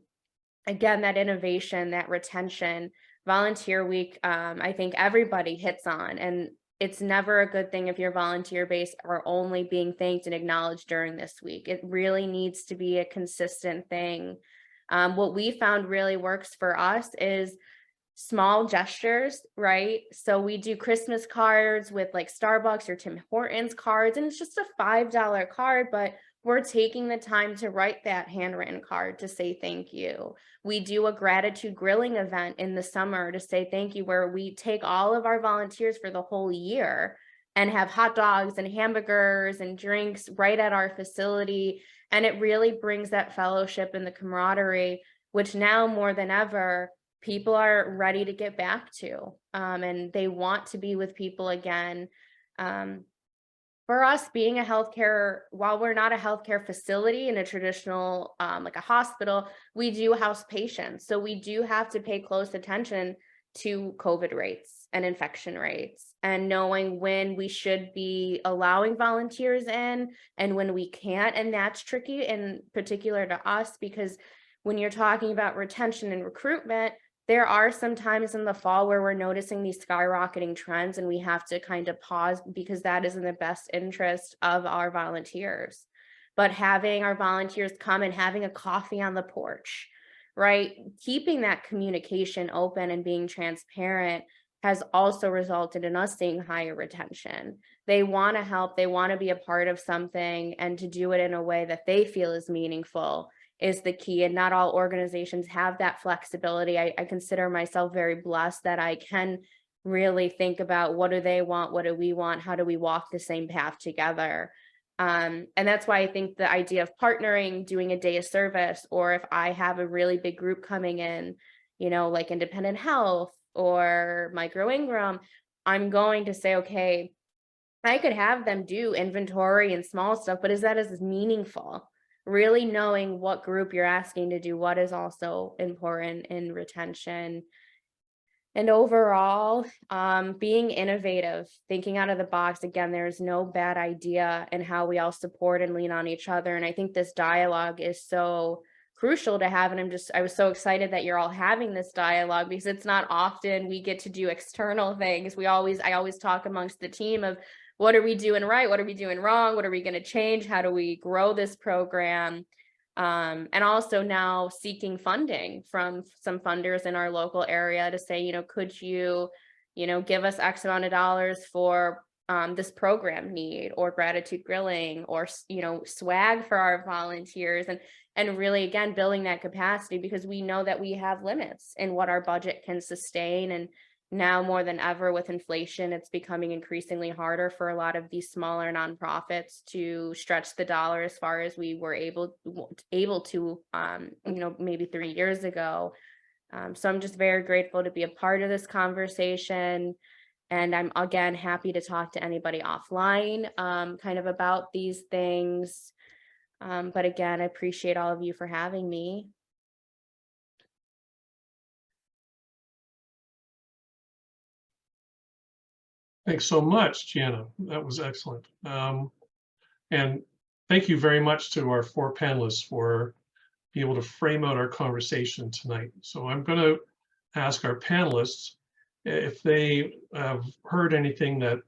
that innovation, that retention, Volunteer Week, I think everybody hits on, and it's never a good thing if your volunteer base are only being thanked and acknowledged during this week. It really needs to be a consistent thing. What we found really works for us is small gestures, right? So we do Christmas cards with like Starbucks or Tim Hortons cards, and it's just a $5 card, but we're taking the time to write that handwritten card to say thank you. We do a gratitude grilling event in the summer to say thank you, where we take all of our volunteers for the whole year and have hot dogs and hamburgers and drinks right at our facility. And it really brings that fellowship and the camaraderie, which now more than ever, people are ready to get back to, and they want to be with people again. For us, being a healthcare, while we're not a healthcare facility in a traditional, like a hospital, we do house patients. So we do have to pay close attention to COVID rates and infection rates, and knowing when we should be allowing volunteers in and when we can't. And that's tricky in particular to us, because when you're talking about retention and recruitment, there are some times in the fall where we're noticing these skyrocketing trends, and we have to kind of pause, because that is in the best interest of our volunteers. But having our volunteers come and having a coffee on the porch, right? Keeping that communication open and being transparent has also resulted in us seeing higher retention. They want to help, they want to be a part of something, and to do it in a way that they feel is meaningful is the key. And not all organizations have that flexibility. I consider myself very blessed that I can really think about, what do they want? What do we want? How do we walk the same path together? And that's why I think the idea of partnering, doing a day of service, or if I have a really big group coming in, you know, like Independent Health or Micro Ingram, I'm going to say, okay, I could have them do inventory and small stuff, but is that as meaningful? Really knowing what group you're asking to do what is also important in retention. And overall, being innovative, thinking out of the box. Again, there's no bad idea in how we all support and lean on each other. And I think this dialogue is so crucial to have. And I was so excited that you're all having this dialogue, because it's not often we get to do external things. I always talk amongst the team of, what are we doing right? What are we doing wrong? What are we going to change? How do we grow this program? And also now seeking funding from some funders in our local area to say, could you, give us X amount of dollars for this program need, or gratitude grilling, or, swag for our volunteers, and really, again, building that capacity, because we know that we have limits in what our budget can sustain. And now more than ever with inflation, it's becoming increasingly harder for a lot of these smaller nonprofits to stretch the dollar as far as we were able to, maybe 3 years ago. So I'm just very grateful to be a part of this conversation. And I'm, again, happy to talk to anybody offline kind of about these things. But again, I appreciate all of you for having me. Thanks so much, Gianna. That was excellent. And thank you very much to our 4 panelists for being able to frame out our conversation tonight. So I'm going to ask our panelists if they have heard anything that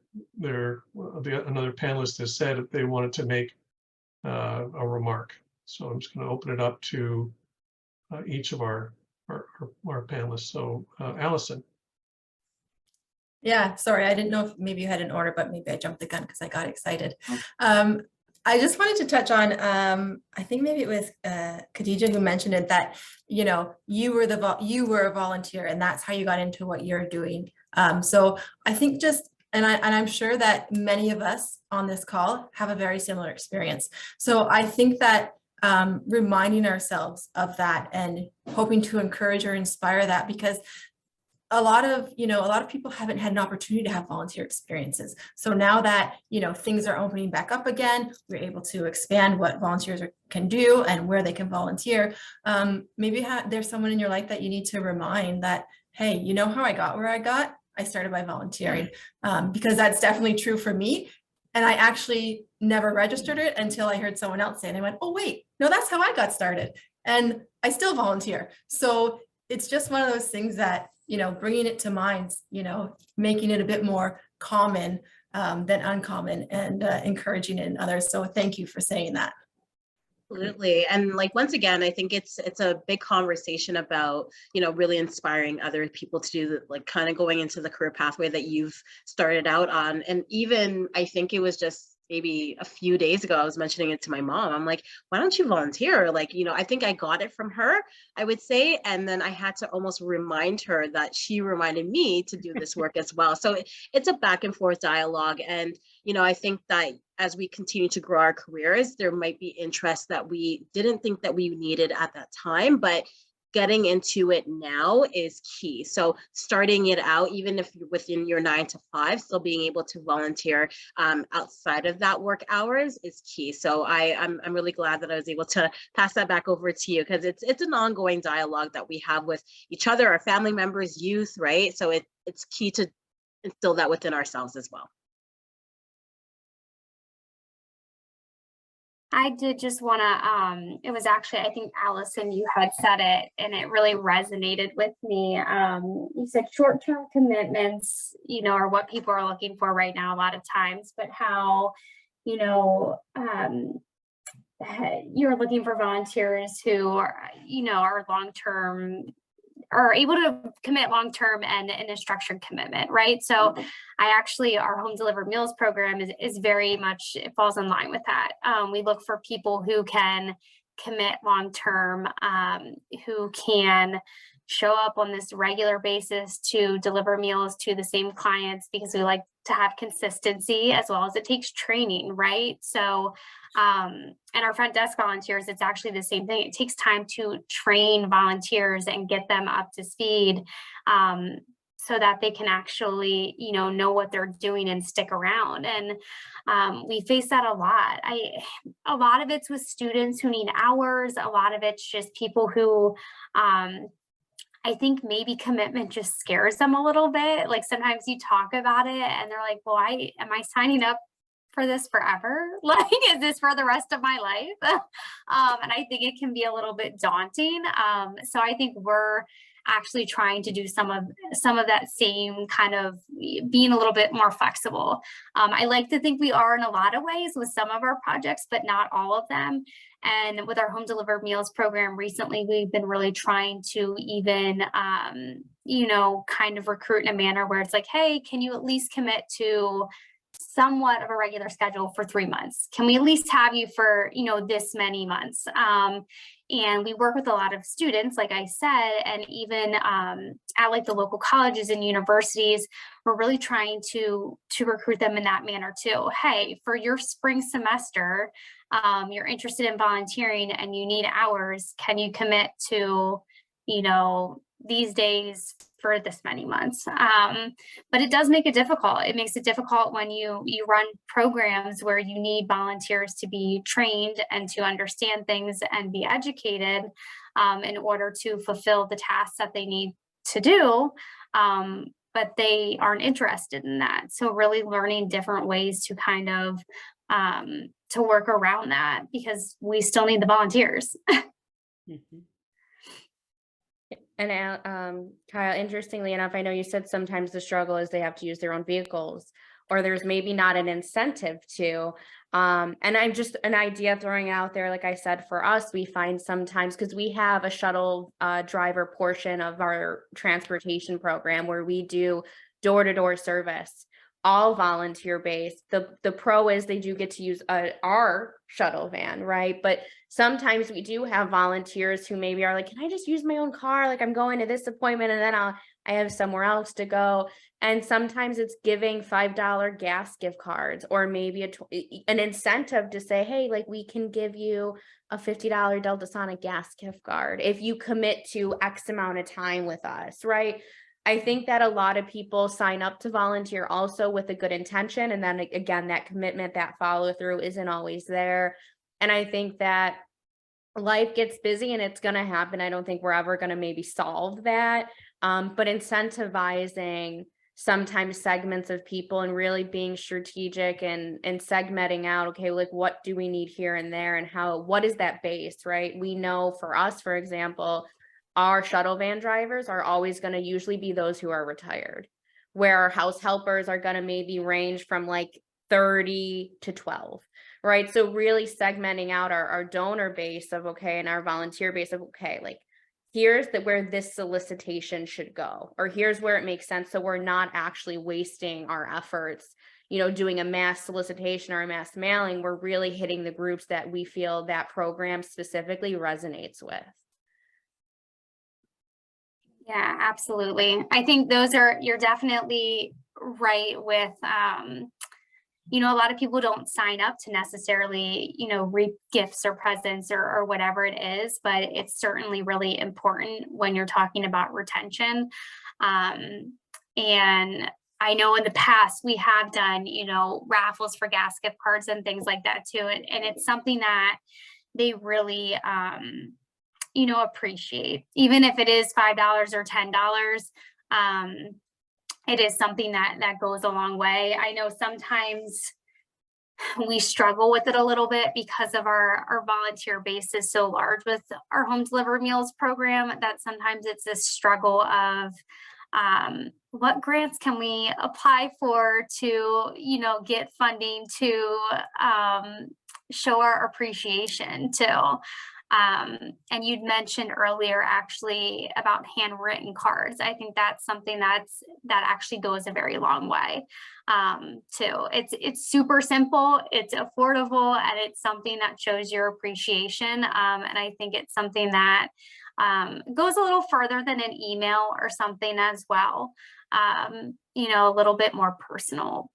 another panelist has said, if they wanted to make a remark. So I'm just going to open it up to each of our panelists. So Allison. Yeah, sorry, I didn't know if maybe you had an order, but maybe I jumped the gun because I got excited. I just wanted to touch on, I think maybe it was Khadija who mentioned it, that, you were a volunteer and that's how you got into what you're doing. So I think and I'm sure that many of us on this call have a very similar experience. So I think that reminding ourselves of that and hoping to encourage or inspire that, because a lot of people haven't had an opportunity to have volunteer experiences. So now that, things are opening back up again, we're able to expand what volunteers can do and where they can volunteer. Maybe there's someone in your life that you need to remind that, hey, you know how I got where I got? I started by volunteering, because that's definitely true for me. And I actually never registered it until I heard someone else say it. And I went, oh, wait, no, that's how I got started. And I still volunteer. So it's just one of those things that, bringing it to mind, making it a bit more common than uncommon, and encouraging it in others. So thank you for saying that. Absolutely. And once again, I think it's a big conversation about, really inspiring other people to do kind of going into the career pathway that you've started out on. And even, I think it was just maybe a few days ago, I was mentioning it to my mom. I'm like, why don't you volunteer? I think I got it from her, I would say. And then I had to almost remind her that she reminded me to do this work as well. So it's a back and forth dialogue. And, I think that as we continue to grow our careers, there might be interests that we didn't think that we needed at that time, but getting into it now is key. So starting it out, even if you're within your 9 to 5, still being able to volunteer outside of that work hours is key. So I'm really glad that I was able to pass that back over to you, because it's an ongoing dialogue that we have with each other, our family members, youth, right? So it's key to instill that within ourselves as well. I did just want to, it was actually, I think Allison, you had said it, and it really resonated with me. You said short-term commitments, you know, are what people are looking for right now a lot of times, but how, you know, you're looking for volunteers who are, you know, are long-term, are able to commit long-term and in a structured commitment, right? So I actually, our home delivered meals program is very much, it falls in line with that. We look for people who can commit long-term, who can show up on this regular basis to deliver meals to the same clients, because we like to have consistency as well as it takes training, right? So, and our front desk volunteers, it's actually the same thing. It takes time to train volunteers and get them up to speed, so that they can actually, you know what they're doing and stick around. And we face that a lot. A lot of it's with students who need hours. A lot of it's just people who, I think maybe commitment just scares them a little bit. Like sometimes you talk about it and they're like, well, am I signing up for this forever? Like, is this for the rest of my life? And I think it can be a little bit daunting. So I think we're actually trying to do some of that same kind of being a little bit more flexible. I like to think we are in a lot of ways with some of our projects, but not all of them. And with our home delivered meals program recently, we've been really trying to even, kind of recruit in a manner where it's like, hey, can you at least commit to somewhat of a regular schedule for 3 months? Can we at least have you for, this many months? And we work with a lot of students, like I said, and even at like the local colleges and universities, we're really trying to recruit them in that manner too. Hey, for your spring semester, you're interested in volunteering and you need hours. Can you commit to, these days for this many months? But it does make it difficult. It makes it difficult when you run programs where you need volunteers to be trained and to understand things and be educated in order to fulfill the tasks that they need to do. But they aren't interested in that. So really learning different ways to kind of to work around that, because we still need the volunteers. Mm-hmm. And Kyle, interestingly enough, I know you said sometimes the struggle is they have to use their own vehicles, or there's maybe not an incentive to. And I'm just an idea throwing out there. Like I said, for us, we find sometimes, because we have a shuttle driver portion of our transportation program where we do door-to-door service, all volunteer based. The pro is they do get to use our shuttle van, right? But sometimes we do have volunteers who maybe are like, can I just use my own car? Like I'm going to this appointment and then I have somewhere else to go. And sometimes it's giving $5 gas gift cards, or maybe an incentive to say, hey, like we can give you a $50 Delta Sonic gas gift card if you commit to X amount of time with us, right? I think that a lot of people sign up to volunteer also with a good intention. And then again, that commitment, that follow through isn't always there. And I think that life gets busy and it's going to happen. I don't think we're ever going to maybe solve that. But incentivizing sometimes segments of people and really being strategic and segmenting out, okay, like what do we need here and there, and what is that base, right? We know for us, for example, our shuttle van drivers are always going to usually be those who are retired, where our house helpers are going to maybe range from like 30 to 12, right? So really segmenting out our donor base of, okay, and our volunteer base of, okay, like here's where this solicitation should go, or here's where it makes sense. So we're not actually wasting our efforts, doing a mass solicitation or a mass mailing. We're really hitting the groups that we feel that program specifically resonates with. Yeah, absolutely. I think you're definitely right with, you know, a lot of people don't sign up to necessarily, you know, reap gifts or presents or whatever it is, but it's certainly really important when you're talking about retention. And I know in the past we have done, you know, raffles for gas gift cards and things like that too. And it's something that they really, you know, appreciate, even if it is $5 or $10. It is something that goes a long way. I know sometimes we struggle with it a little bit because of our volunteer base is so large with our home delivered meals program, that sometimes it's this struggle of what grants can we apply for to, you know, get funding to show our appreciation to. And you'd mentioned earlier actually about handwritten cards. I think that's something that actually goes a very long way too. It's super simple, it's affordable, and it's something that shows your appreciation. And I think it's something that goes a little further than an email or something as well. You know, a little bit more personal.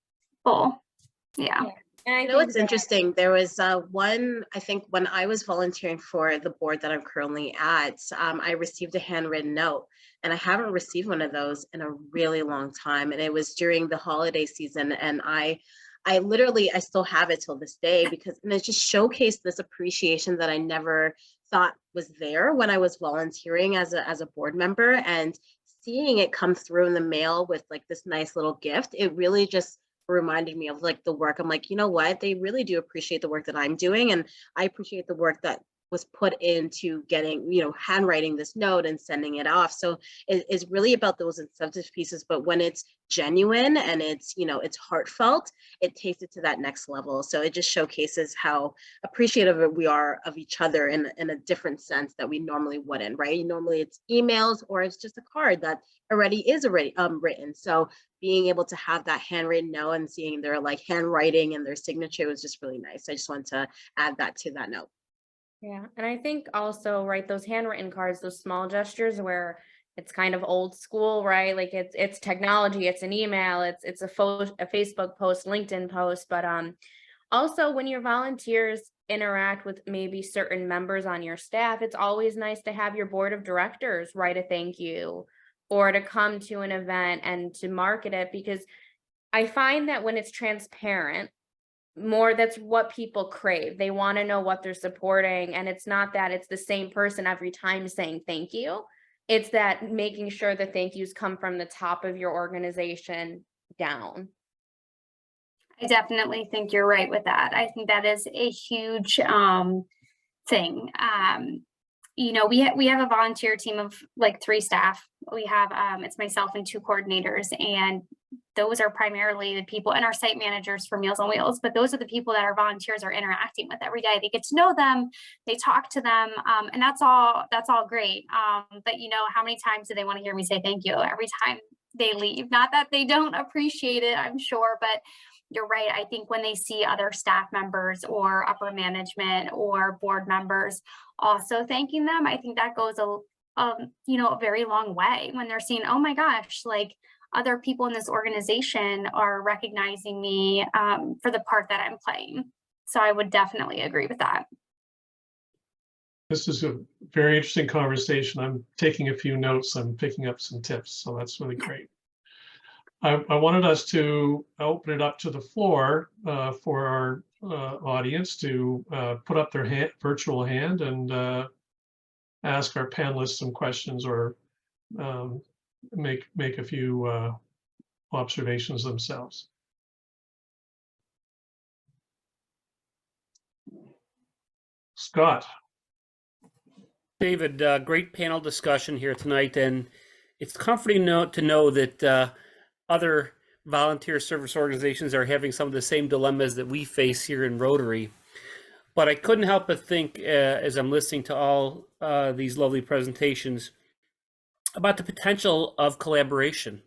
Yeah. And I You know, think it's interesting. There was one, I think when I was volunteering for the board that I'm currently at, I received a handwritten note, and I haven't received one of those in a really long time. And it was during the holiday season. And I literally, I still have it till this day, because and it just showcased this appreciation that I never thought was there when I was volunteering as a board member, and seeing it come through in the mail with like this nice little gift. It really just reminded me of like the work. I'm like, you know what? They really do appreciate the work that I'm doing. And I appreciate the work that was put into getting, you know, handwriting this note and sending it off. So it's really about those incentive pieces. But when it's genuine and it's, you know, it's heartfelt, it takes it to that next level. So it just showcases how appreciative we are of each other in a different sense that we normally wouldn't, right? Normally it's emails or it's just a card that is already written. So being able to have that handwritten note and seeing their like handwriting and their signature was just really nice. I just want to add that to that note. Yeah, and I think also, right, those handwritten cards, those small gestures where it's kind of old school, right? Like it's technology, it's an email, it's a Facebook post, LinkedIn post, but also when your volunteers interact with maybe certain members on your staff, it's always nice to have your board of directors write a thank you, or to come to an event and to market it, because I find that when it's transparent, that's what people crave. They want to know what they're supporting, and it's not that it's the same person every time saying thank you. It's that making sure the thank yous come from the top of your organization down. I definitely think you're right with that. I think that is a huge thing. You know, we have a volunteer team of like 3 staff. We have it's myself and 2 coordinators, and those are primarily the people, and our site managers for Meals on Wheels, but those are the people that our volunteers are interacting with every day. They get to know them, they talk to them, and that's all great. But you know, how many times do they want to hear me say thank you every time they leave? Not that they don't appreciate it, I'm sure, but you're right. I think when they see other staff members or upper management or board members also thanking them, I think that goes you know, a very long way when they're seeing, oh my gosh, like other people in this organization are recognizing me for the part that I'm playing. So I would definitely agree with that. This is a very interesting conversation. I'm taking a few notes. I'm picking up some tips, so that's really great. I wanted us to open it up to the floor for our audience to put up their virtual hand and ask our panelists some questions, or make a few observations themselves. Scott. David, great panel discussion here tonight, and it's comforting to know that other volunteer service organizations are having some of the same dilemmas that we face here in Rotary. But I couldn't help but think, as I'm listening to all these lovely presentations, about the potential of collaboration.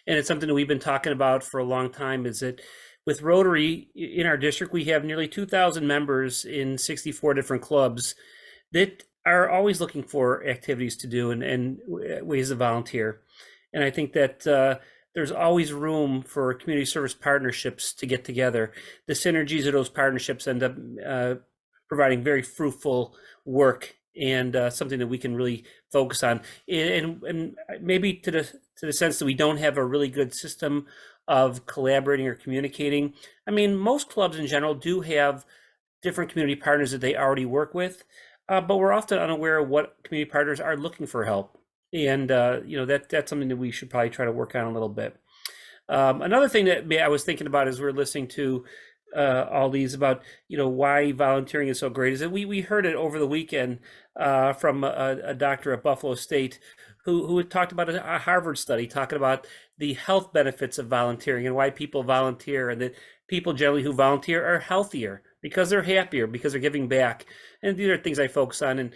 And it's something that we've been talking about for a long time, is that with Rotary in our district, we have nearly 2,000 members in 64 different clubs that are always looking for activities to do and ways to volunteer. And I think that there's always room for community service partnerships to get together. The synergies of those partnerships end up providing very fruitful work and something that we can really focus on. And maybe to the sense that we don't have a really good system of collaborating or communicating. I mean, most clubs in general do have different community partners that they already work with, but we're often unaware of what community partners are looking for help. And that's something that we should probably try to work on a little bit. Another thing that I was thinking about as we're listening to all these about why volunteering is so great is that we heard it over the weekend from a doctor at Buffalo State who had talked about a Harvard study talking about the health benefits of volunteering and why people volunteer, and that people generally who volunteer are healthier because they're happier, because they're giving back. And these are things I focus on. And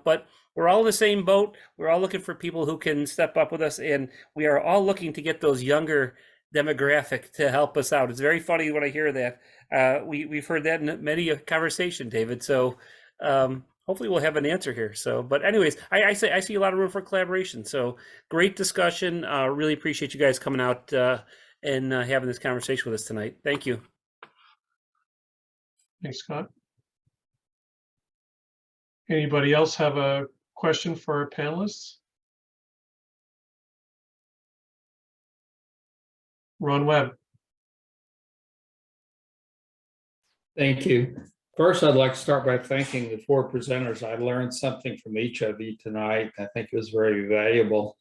but we're all in the same boat. We're all looking for people who can step up with us, and we are all looking to get those younger demographic to help us out. It's very funny when I hear that. We've heard that in many a conversation, David. So hopefully we'll have an answer here. So, but anyways, I see a lot of room for collaboration. So great discussion. Really appreciate you guys coming out and having this conversation with us tonight. Thank you. Thanks, Scott. Anybody else have a question for our panelists? Ron Webb. Thank you. First, I'd like to start by thanking the 4 presenters. I learned something from each of you tonight. I think it was very valuable.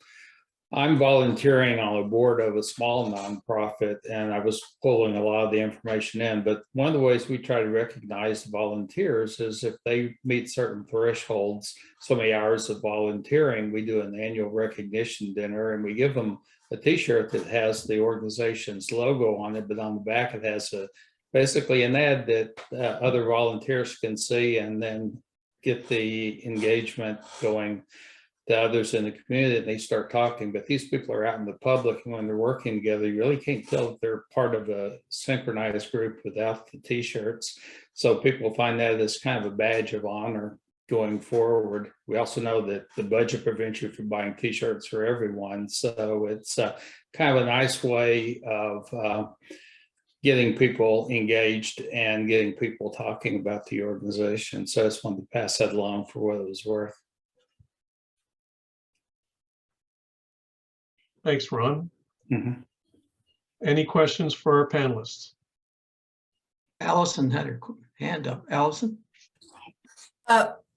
I'm volunteering on the board of a small nonprofit, and I was pulling a lot of the information in. But one of the ways we try to recognize volunteers is if they meet certain thresholds, so many hours of volunteering, we do an annual recognition dinner, and we give them a T-shirt that has the organization's logo on it, but on the back it has basically an ad that other volunteers can see and then get the engagement going to others in the community, and they start talking. But these people are out in the public, and when they're working together, you really can't tell if they're part of a synchronized group without the T-shirts. So people find that as kind of a badge of honor going forward. We also know that the budget prevents you from buying T-shirts for everyone. So it's kind of a nice way of getting people engaged and getting people talking about the organization. So I just wanted to pass that along for what it was worth. Thanks, Ron. Mm-hmm. Any questions for our panelists? Allison had her hand up. Allison?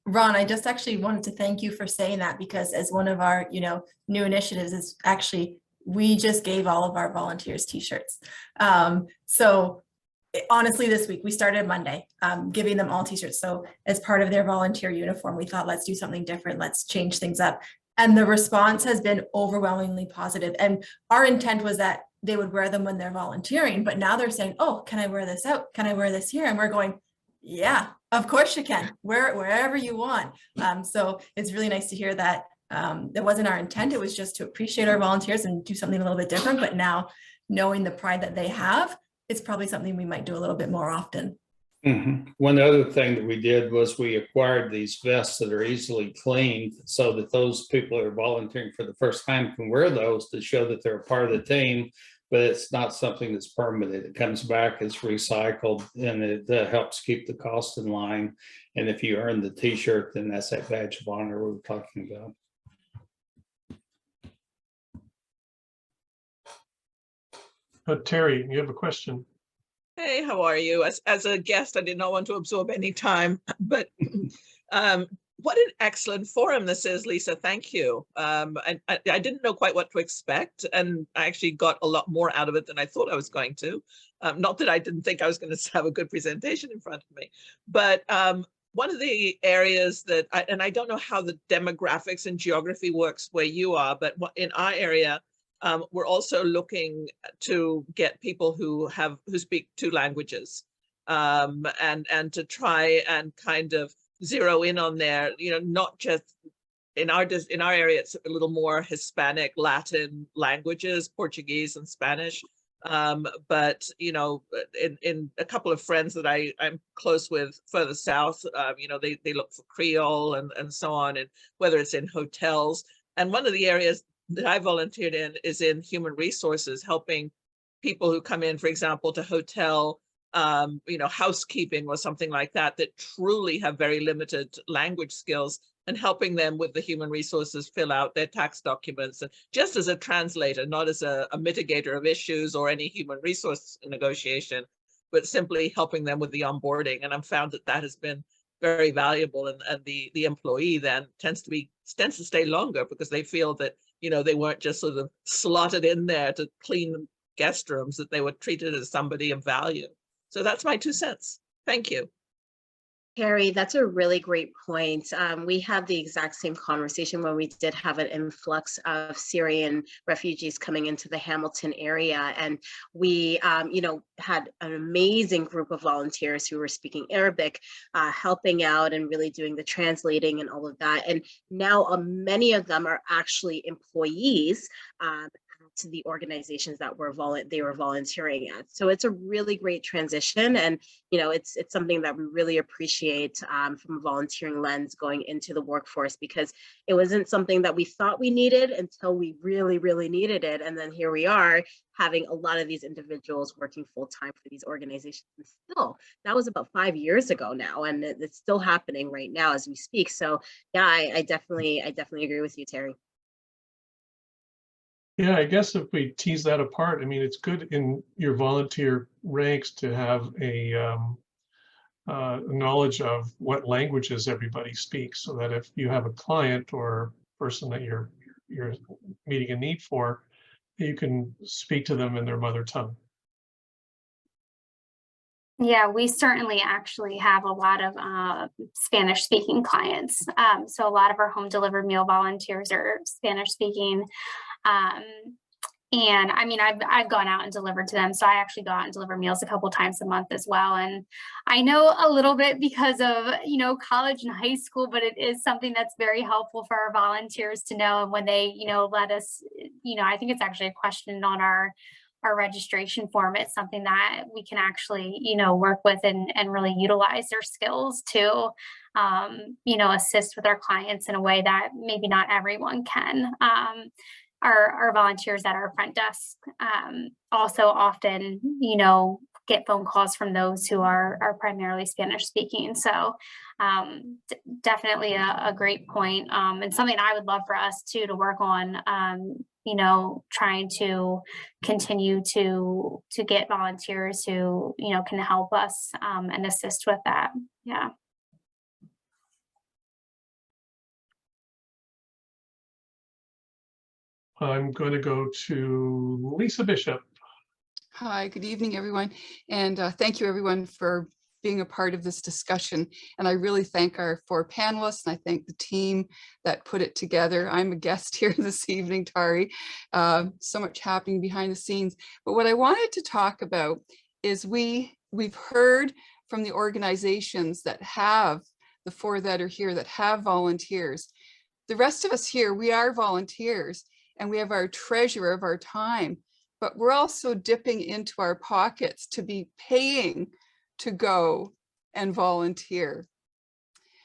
Ron, I just actually wanted to thank you for saying that, because as one of our, new initiatives is actually, we just gave all of our volunteers T-shirts. So honestly, this week, we started Monday, giving them all T-shirts. So as part of their volunteer uniform, we thought, let's do something different. Let's change things up. And the response has been overwhelmingly positive. And our intent was that they would wear them when they're volunteering, but now they're saying, oh, can I wear this out? Can I wear this here? And we're going, yeah, of course you can. Wear it wherever you want. So it's really nice to hear that. That wasn't our intent. It was just to appreciate our volunteers and do something a little bit different. But now, knowing the pride that they have, it's probably something we might do a little bit more often. Mm-hmm. One other thing that we did was we acquired these vests that are easily cleaned, so that those people that are volunteering for the first time can wear those to show that they're a part of the team. But it's not something that's permanent. It comes back, it's recycled, and it helps keep the cost in line. And if you earn the T-shirt, then that's that badge of honor we were talking about. Terry, you have a question? Hey, how are you? As a guest, I did not want to absorb any time, but what an excellent forum this is, Lisa. Thank you. I didn't know quite what to expect, and I actually got a lot more out of it than I thought I was going to. Not that I didn't think I was going to have a good presentation in front of me, but one of the areas that, and I don't know how the demographics and geography works where you are, but in our area, we're also looking to get people who speak 2 languages, and to try and kind of zero in on there, not just in our area, it's a little more Hispanic, Latin languages, Portuguese and Spanish. But in a couple of friends that I'm close with further south, they look for Creole and so on, and whether it's in hotels. And one of the areas that I volunteered in is in human resources, helping people who come in, for example, to hotel, housekeeping or something like that, that truly have very limited language skills, and helping them with the human resources fill out their tax documents, and just as a translator, not as a mitigator of issues or any human resource negotiation, but simply helping them with the onboarding. And I've found that that has been very valuable, and the employee then tends to stay longer because they feel that, they weren't just sort of slotted in there to clean guest rooms, that they were treated as somebody of value. So that's my 2 cents. Thank you. Carrie, that's a really great point. We had the exact same conversation when we did have an influx of Syrian refugees coming into the Hamilton area. And we, had an amazing group of volunteers who were speaking Arabic, helping out and really doing the translating and all of that. And now many of them are actually employees to the organizations that they were volunteering at. So it's a really great transition, and it's something that we really appreciate from a volunteering lens going into the workforce, because it wasn't something that we thought we needed until we really, really needed it. And then here we are having a lot of these individuals working full time for these organizations. And still, that was about 5 years ago now, and it's still happening right now as we speak. So yeah, I definitely agree with you, Terry. Yeah, I guess if we tease that apart, I mean, it's good in your volunteer ranks to have a knowledge of what languages everybody speaks, so that if you have a client or person that you're meeting a need for, you can speak to them in their mother tongue. Yeah, we certainly actually have a lot of Spanish speaking clients. So a lot of our home delivered meal volunteers are Spanish speaking. And I mean, I've gone out and delivered to them. So I actually go out and deliver meals a couple times a month as well. And I know a little bit because of, college and high school, but it is something that's very helpful for our volunteers to know. And when they, let us, I think it's actually a question on our registration form. It's something that we can actually, work with and really utilize their skills to, assist with our clients in a way that maybe not everyone can. Our volunteers at our front desk also often, get phone calls from those who are primarily Spanish speaking. So definitely a great point, and something I would love for us to work on, trying to continue to get volunteers who, can help us and assist with that. Yeah. I'm going to go to Lisa Bishop. Hi, good evening, everyone. And thank you, everyone, for being a part of this discussion. And I really thank our 4 panelists, and I thank the team that put it together. I'm a guest here this evening, Tari. So much happening behind the scenes. But what I wanted to talk about is we've heard from the organizations that have, the 4 that are here, that have volunteers. The rest of us here, we are volunteers, and we have our treasure of our time, but we're also dipping into our pockets to be paying to go and volunteer.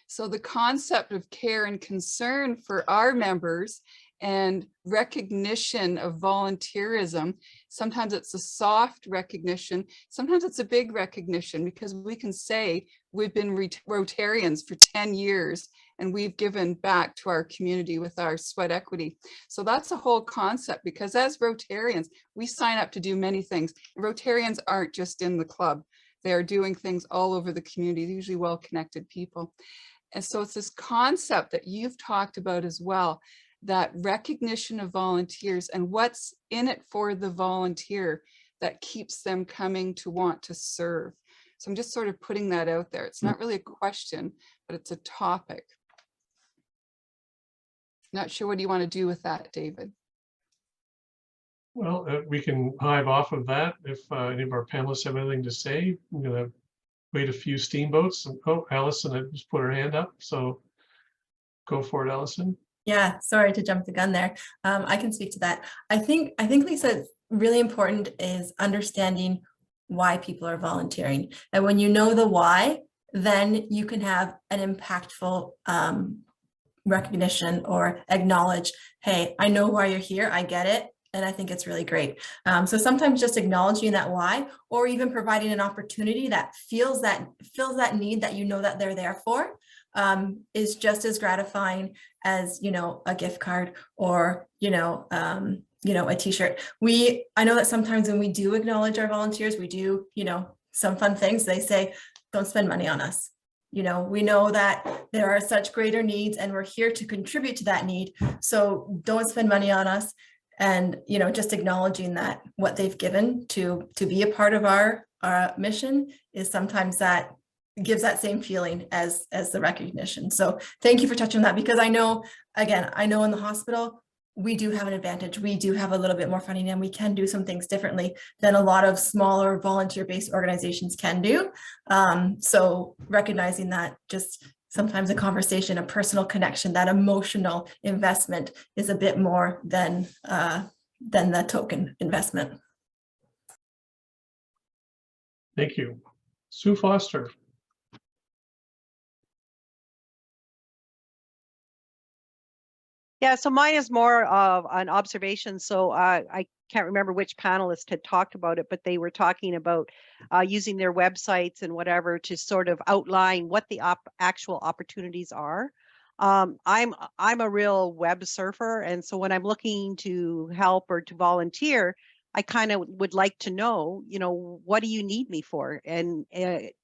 So the concept of care and concern for our members and recognition of volunteerism, sometimes it's a soft recognition, sometimes it's a big recognition, because we can say we've been Rotarians for 10 years and we've given back to our community with our sweat equity. So that's a whole concept, because as Rotarians, we sign up to do many things. Rotarians aren't just in the club. They are doing things all over the community, usually well-connected people. And so it's this concept that you've talked about as well, that recognition of volunteers and what's in it for the volunteer that keeps them coming to want to serve. So I'm just sort of putting that out there. It's not really a question, but it's a topic. Not sure what do you want to do with that, David? Well, we can hive off of that if any of our panelists have anything to say. I'm going to wait a few steamboats. Oh, Allison had just put her hand up, so go for it, Allison. Yeah, sorry to jump the gun there. I can speak to that. I think Lisa, really important is understanding why people are volunteering. And when you know the why, then you can have an impactful recognition or acknowledge, hey, I know why you're here, I get it, and I think it's really great. So sometimes just acknowledging that why, or even providing an opportunity that fills that need that you know that they're there for, is just as gratifying as, you know, a gift card or, a t-shirt. I know that sometimes when we do acknowledge our volunteers, we do, some fun things. They say, don't spend money on us. We know that there are such greater needs and we're here to contribute to that need. So don't spend money on us. And, just acknowledging that what they've given to be a part of our mission is sometimes that gives that same feeling as the recognition. So thank you for touching on that, because I know in the hospital, we do have an advantage. We do have a little bit more funding and we can do some things differently than a lot of smaller volunteer-based organizations can do. So recognizing that just sometimes a conversation, a personal connection, that emotional investment is a bit more than the token investment. Thank you. Sue Foster. Yeah, so mine is more of an observation. So I can't remember which panelist had talked about it, but they were talking about using their websites and whatever to sort of outline what the actual opportunities are. I'm a real web surfer, and so when I'm looking to help or to volunteer, I kind of would like to know, what do you need me for, and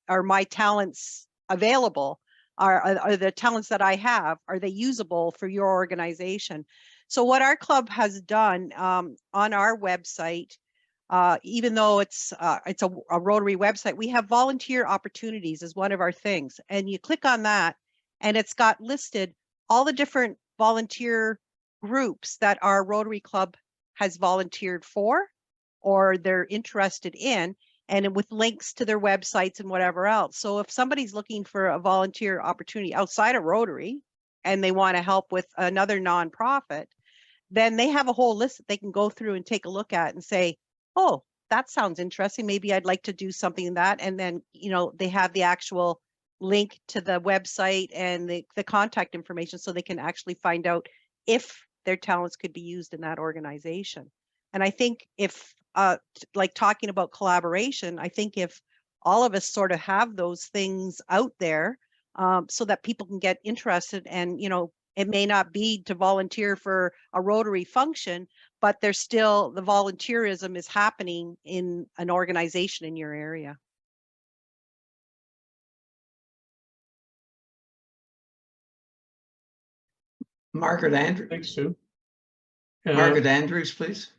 are my talents available? Are the talents that I have, are they usable for your organization? So what our club has done on our website, even though it's a Rotary website, we have volunteer opportunities as one of our things. And you click on that and it's got listed all the different volunteer groups that our Rotary Club has volunteered for or they're interested in, and with links to their websites and whatever else. So if somebody's looking for a volunteer opportunity outside of Rotary and they want to help with another nonprofit, then they have a whole list that they can go through and take a look at and say, oh, that sounds interesting. Maybe I'd like to do something in that. And then, they have the actual link to the website and the contact information so they can actually find out if their talents could be used in that organization. And I think if like talking about collaboration, I think if all of us sort of have those things out there so that people can get interested, and it may not be to volunteer for a Rotary function, but there's still the volunteerism is happening in an organization in your area. Margaret Andrews. Thanks, Sue. Margaret Andrews, please.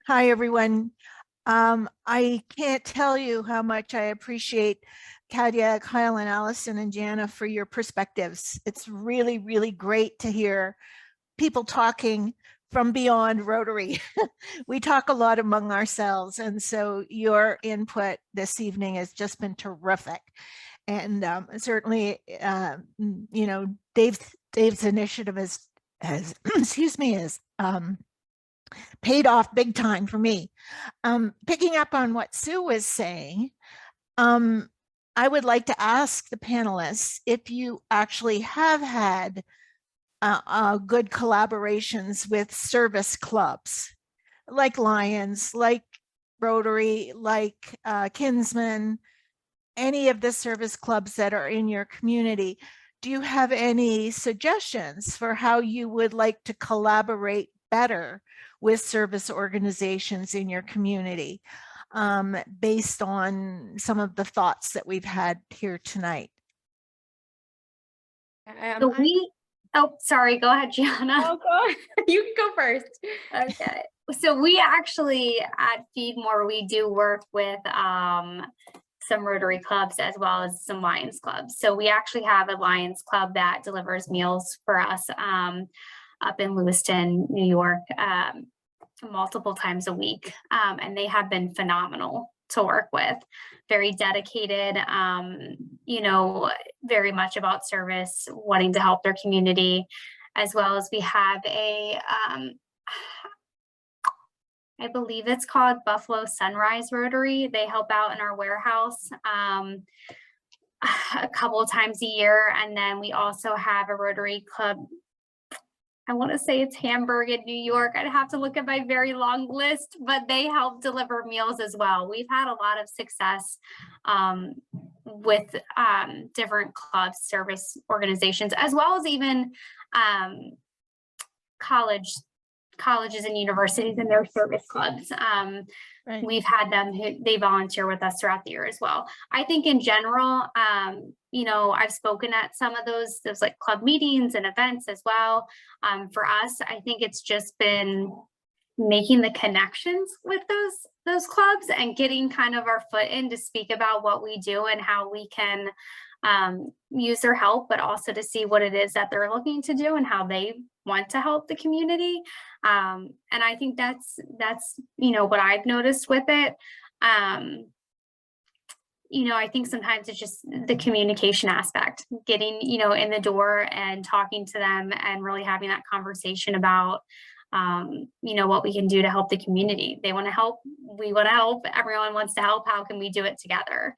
Hi, everyone. I can't tell you how much I appreciate Kadia, Kyle, and Allison and Jana for your perspectives. It's really, really great to hear people talking from beyond Rotary. We talk a lot among ourselves, and so your input this evening has just been terrific. And certainly, Dave's initiative has excuse me, is paid off big time for me. Picking up on what Sue was saying, I would like to ask the panelists if you actually have had good collaborations with service clubs like Lions, like Rotary, like Kinsman, any of the service clubs that are in your community. Do you have any suggestions for how you would like to collaborate better with service organizations in your community, based on some of the thoughts that we've had here tonight? Sorry, go ahead, Gianna. Oh, go. You can go first. Okay. So we actually at Feedmore, we do work with some Rotary clubs as well as some Lions clubs. So we actually have a Lions club that delivers meals for us up in Lewiston, New York, multiple times a week. And they have been phenomenal to work with, very dedicated, very much about service, wanting to help their community, as well as we have a, I believe it's called Buffalo Sunrise Rotary. They help out in our warehouse. a couple of times a year. And then we also have a Rotary Club. I want to say it's Hamburg in New York. I'd have to look at my very long list, but they help deliver meals as well. We've had a lot of success with different clubs, service organizations, as well as even colleges and universities and their service clubs. Right. We've had them they volunteer with us throughout the year as well. I think in general, you know, I've spoken at some of those like club meetings and events as well. For us, I think it's just been making the connections with those clubs and getting kind of our foot in to speak about what we do and how we can use their help, but also to see what it is that they're looking to do and how they want to help the community. And I think that's, you know, what I've noticed with it. You know, I think sometimes it's just the communication aspect, getting, you know, in the door and talking to them and really having that conversation about, you know, what we can do to help the community. They want to help, we want to help, everyone wants to help. How can we do it together?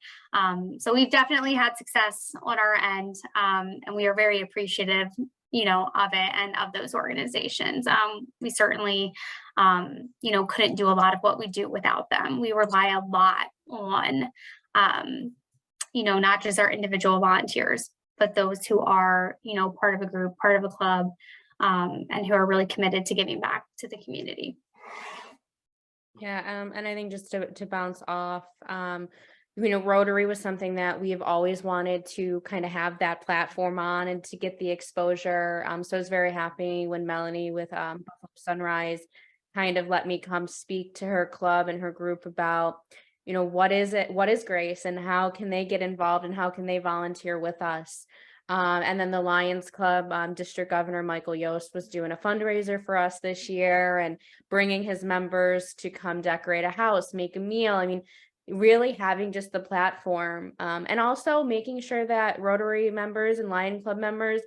So we've definitely had success on our end, and we are very appreciative, you know, of it and of those organizations. We certainly, you know, couldn't do a lot of what we do without them. We rely a lot on, you know, not just our individual volunteers, but those who are, you know, part of a group, part of a club, and who are really committed to giving back to the community. Yeah, and I think just to bounce off, you know, Rotary was something that we have always wanted to kind of have that platform on and to get the exposure. So I was very happy when Melanie with Buffalo Sunrise kind of let me come speak to her club and her group about, you know, what is Grace and how can they get involved and how can they volunteer with us. And then the Lions Club, District Governor Michael Yost was doing a fundraiser for us this year and bringing his members to come decorate a house, make a meal. I mean, really having just the platform, and also making sure that Rotary members and Lion Club members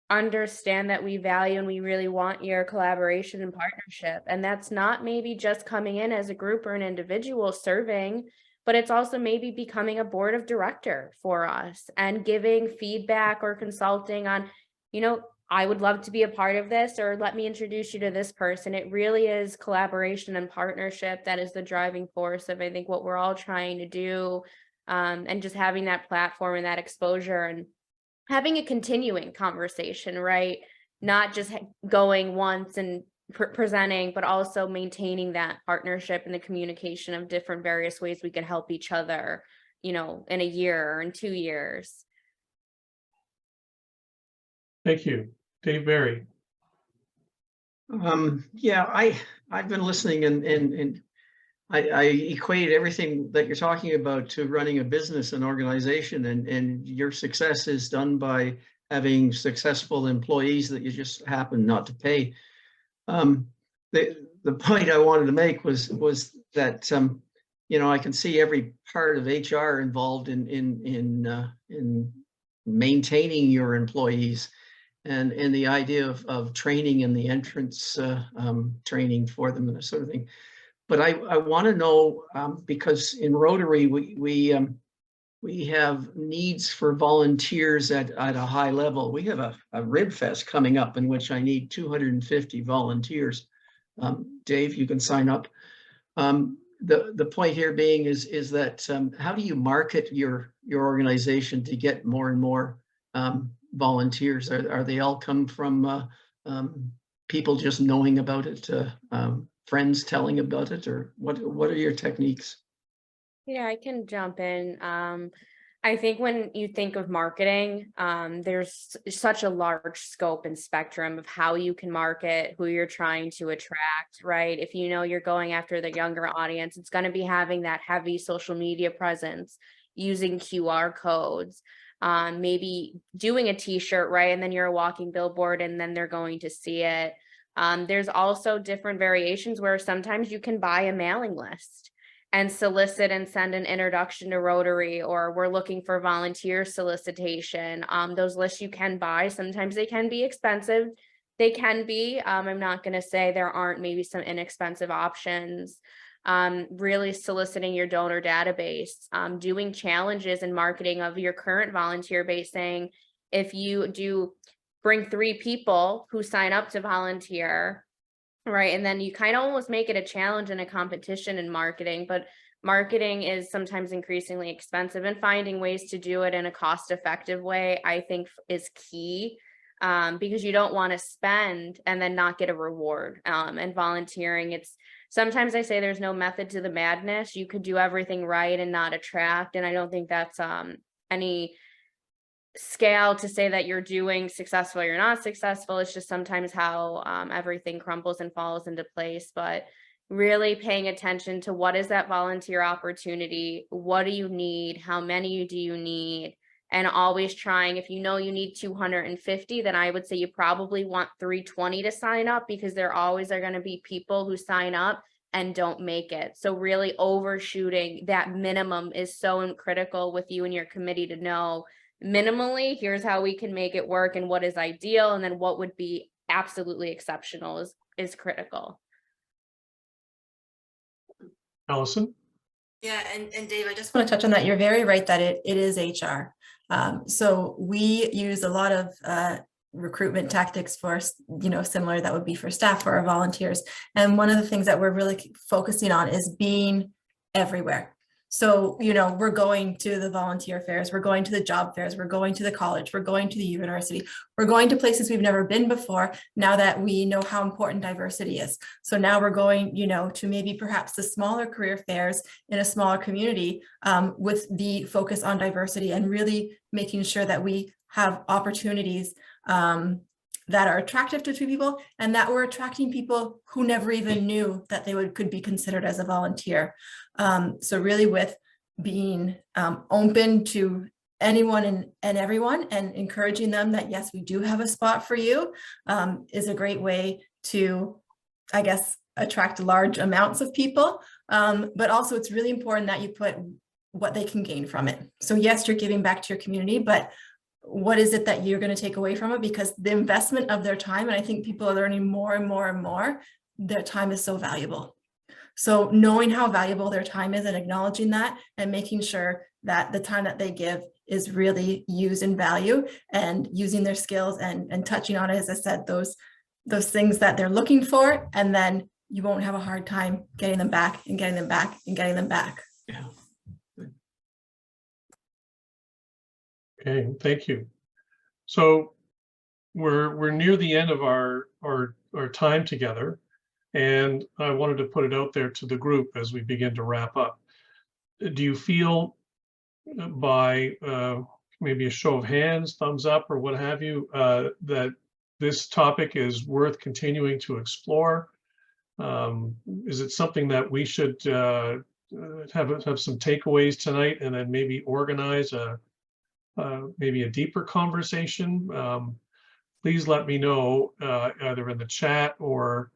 understand that we value and we really want your collaboration and partnership. And that's not maybe just coming in as a group or an individual serving, but it's also maybe becoming a board of director for us and giving feedback or consulting on, you know, I would love to be a part of this, or let me introduce you to this person. It really is collaboration and partnership that is the driving force of, I think, what we're all trying to do, and just having that platform and that exposure and having a continuing conversation, right? Not just going once and presenting, but also maintaining that partnership and the communication of different various ways we can help each other, you know, in a year or in 2 years. Thank you. Dave Barry. Yeah, I've been listening and I equate everything that you're talking about to running a business and organization, and your success is done by having successful employees that you just happen not to pay. The point I wanted to make was that you know, I can see every part of HR involved in maintaining your employees, and the idea of training and the entrance training for them and that sort of thing. But I want to know, because in Rotary we have needs for volunteers at a high level. We have a Rib Fest coming up in which I need 250 volunteers. Dave, you can sign up. The point here being is that how do you market your organization to get more and more volunteers? Are they all come from people just knowing about it, friends telling about it, or what are your techniques? Yeah, I can jump in. I think when you think of marketing, there's such a large scope and spectrum of how you can market, who you're trying to attract, right? If you know you're going after the younger audience, it's going to be having that heavy social media presence, using QR codes, maybe doing a t-shirt, right? And then you're a walking billboard and then they're going to see it. There's also different variations where sometimes you can buy a mailing list and solicit and send an introduction to Rotary, or we're looking for volunteer solicitation. Those lists you can buy. Sometimes they can be expensive. They can be. I'm not going to say there aren't maybe some inexpensive options. really soliciting your donor database, doing challenges and marketing of your current volunteer base, saying if you do bring 3 people who sign up to volunteer, right, and then you kind of almost make it a challenge and a competition in marketing, but marketing is sometimes increasingly expensive, and finding ways to do it in a cost-effective way, I think, is key, because you don't want to spend and then not get a reward. And volunteering, it's sometimes I say there's no method to the madness. You could do everything right and not attract, and I don't think that's any scale to say that you're doing successful or you're not successful. It's just sometimes how everything crumbles and falls into place. But really paying attention to what is that volunteer opportunity, what do you need, how many do you need, and always trying, if you know you need 250, then I would say you probably want 320 to sign up, because there always are going to be people who sign up and don't make it. So really overshooting that minimum is so critical with you and your committee to know minimally, here's how we can make it work and what is ideal, and then what would be absolutely exceptional is critical. Allison? Yeah, and Dave, I just want to touch on that. You're very right that it is HR. So we use a lot of recruitment tactics for, similar that would be for staff, for our volunteers. And one of the things that we're really focusing on is being everywhere. So, we're going to the volunteer fairs, we're going to the job fairs, we're going to the college, we're going to the university, we're going to places we've never been before, now that we know how important diversity is. So now we're going, to maybe perhaps the smaller career fairs in a smaller community, with the focus on diversity, and really making sure that we have opportunities that are attractive to people, and that we're attracting people who never even knew that they could be considered as a volunteer. So really with being open to anyone and everyone, and encouraging them that, yes, we do have a spot for you, is a great way to, I guess, attract large amounts of people. But also it's really important that you put what they can gain from it. So yes, you're giving back to your community, but what is it that you're going to take away from it? Because the investment of their time, and I think people are learning more and more and more, their time is so valuable. So knowing how valuable their time is and acknowledging that, and making sure that the time that they give is really used in value, and using their skills and touching on it, as I said, those things that they're looking for, and then you won't have a hard time getting them back and getting them back and getting them back. Yeah. Okay, thank you. So we're near the end of our time together, and I wanted to put it out there to the group as we begin to wrap up. Do you feel, by maybe a show of hands, thumbs up, or what have you, that this topic is worth continuing to explore? Is it something that we should have some takeaways tonight, and then maybe organize maybe a deeper conversation? Please let me know, either in the chat or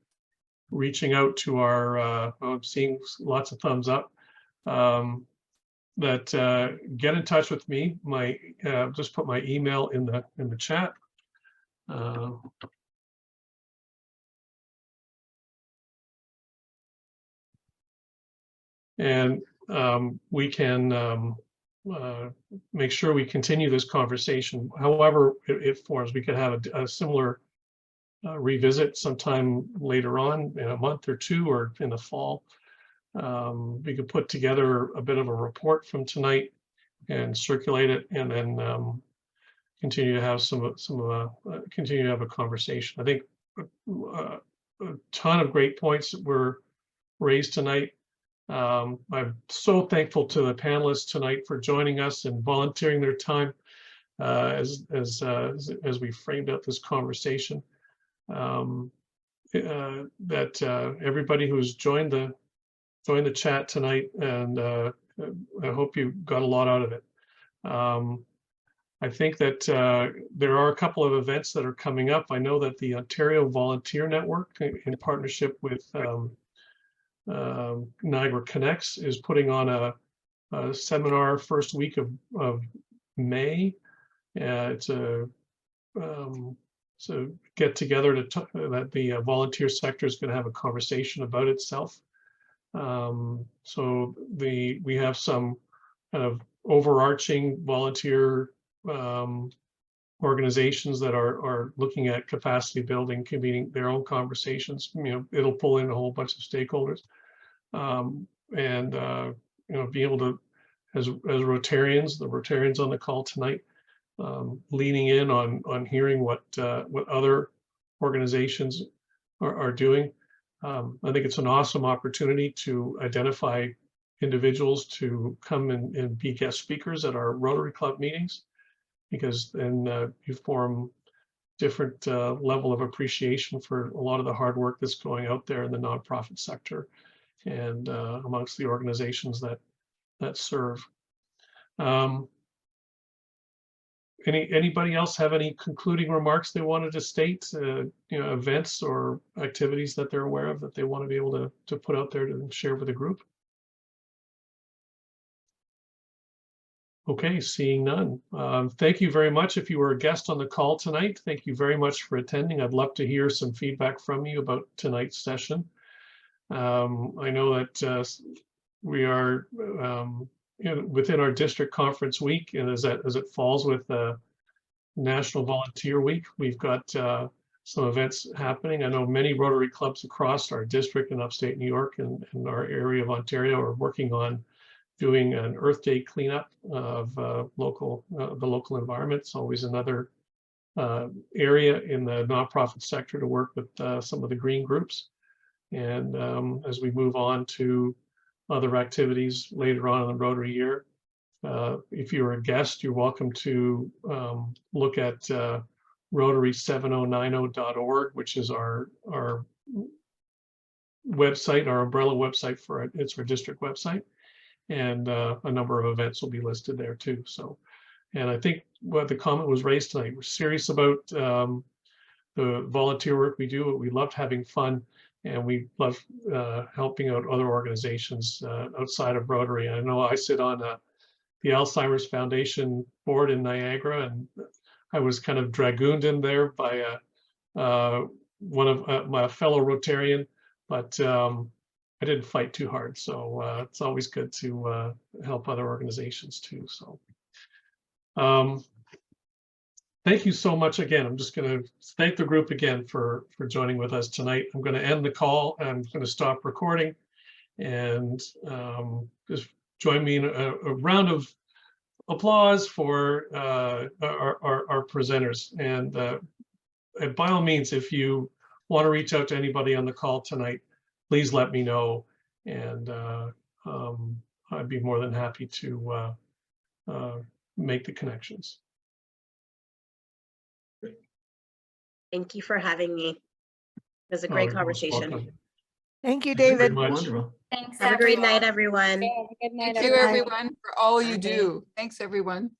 reaching out to our, I'm seeing lots of thumbs up, that get in touch with me. Just put my email in the chat. And we can make sure we continue this conversation. However it forms, we could have a similar revisit sometime later on, in a month or two, or in the fall. We could put together a bit of a report from tonight and circulate it, and then continue to have continue to have a conversation. I think a ton of great points that were raised tonight. I'm so thankful to the panelists tonight for joining us and volunteering their time as we framed out this conversation. That everybody who's joined the chat tonight, and I hope you got a lot out of it. I think that there are a couple of events that are coming up. I know that the Ontario Volunteer Network, in partnership with Niagara Connects, is putting on a seminar first week of May. It's a get together that the volunteer sector is going to have a conversation about itself. So we have some kind of overarching volunteer organizations that are looking at capacity building, convening their own conversations. It'll pull in a whole bunch of stakeholders, and be able to, as Rotarians, the Rotarians on the call tonight, leaning in on hearing what other organizations are doing. I think it's an awesome opportunity to identify individuals to come and be guest speakers at our Rotary Club meetings, because then you form different level of appreciation for a lot of the hard work that's going out there in the nonprofit sector and amongst the organizations that serve. Anybody else have any concluding remarks they wanted to state? Events or activities that they're aware of that they want to be able to put out there to share with the group? Okay, seeing none. Thank you very much. If you were a guest on the call tonight, thank you very much for attending. I'd love to hear some feedback from you about tonight's session. I know that we are within our district conference week, and as it falls with National Volunteer Week, we've got some events happening. I know many Rotary clubs across our district in upstate New York and our area of Ontario are working on doing an Earth Day cleanup of the local environment. It's always another area in the nonprofit sector to work with some of the green groups. And as we move on to other activities later on in the Rotary year, if you're a guest, you're welcome to look at Rotary7090.org, which is our website, our umbrella website for it's our district website. And a number of events will be listed there too. So, and I think what the comment was raised tonight, we're serious about the volunteer work we do. We loved having fun, and we love helping out other organizations outside of Rotary. I know I sit on the Alzheimer's Foundation board in Niagara, and I was kind of dragooned in there by one of my fellow Rotarian, but I didn't fight too hard. So it's always good to help other organizations too. So thank you so much again. I'm just going to thank the group again for joining with us tonight. I'm going to end the call. I'm going to stop recording, and just join me in a round of applause for our presenters. And by all means, if you want to reach out to anybody on the call tonight, please let me know, and I'd be more than happy to make the connections. Thank you for having me. It was a great You're most conversation. welcome. Thank you, Thank you very David. much. Wonderful. Thanks, Have a great everyone. night, everyone. Yeah, good night, Thank you, everyone. everyone, for all you Bye. do. Thanks, everyone.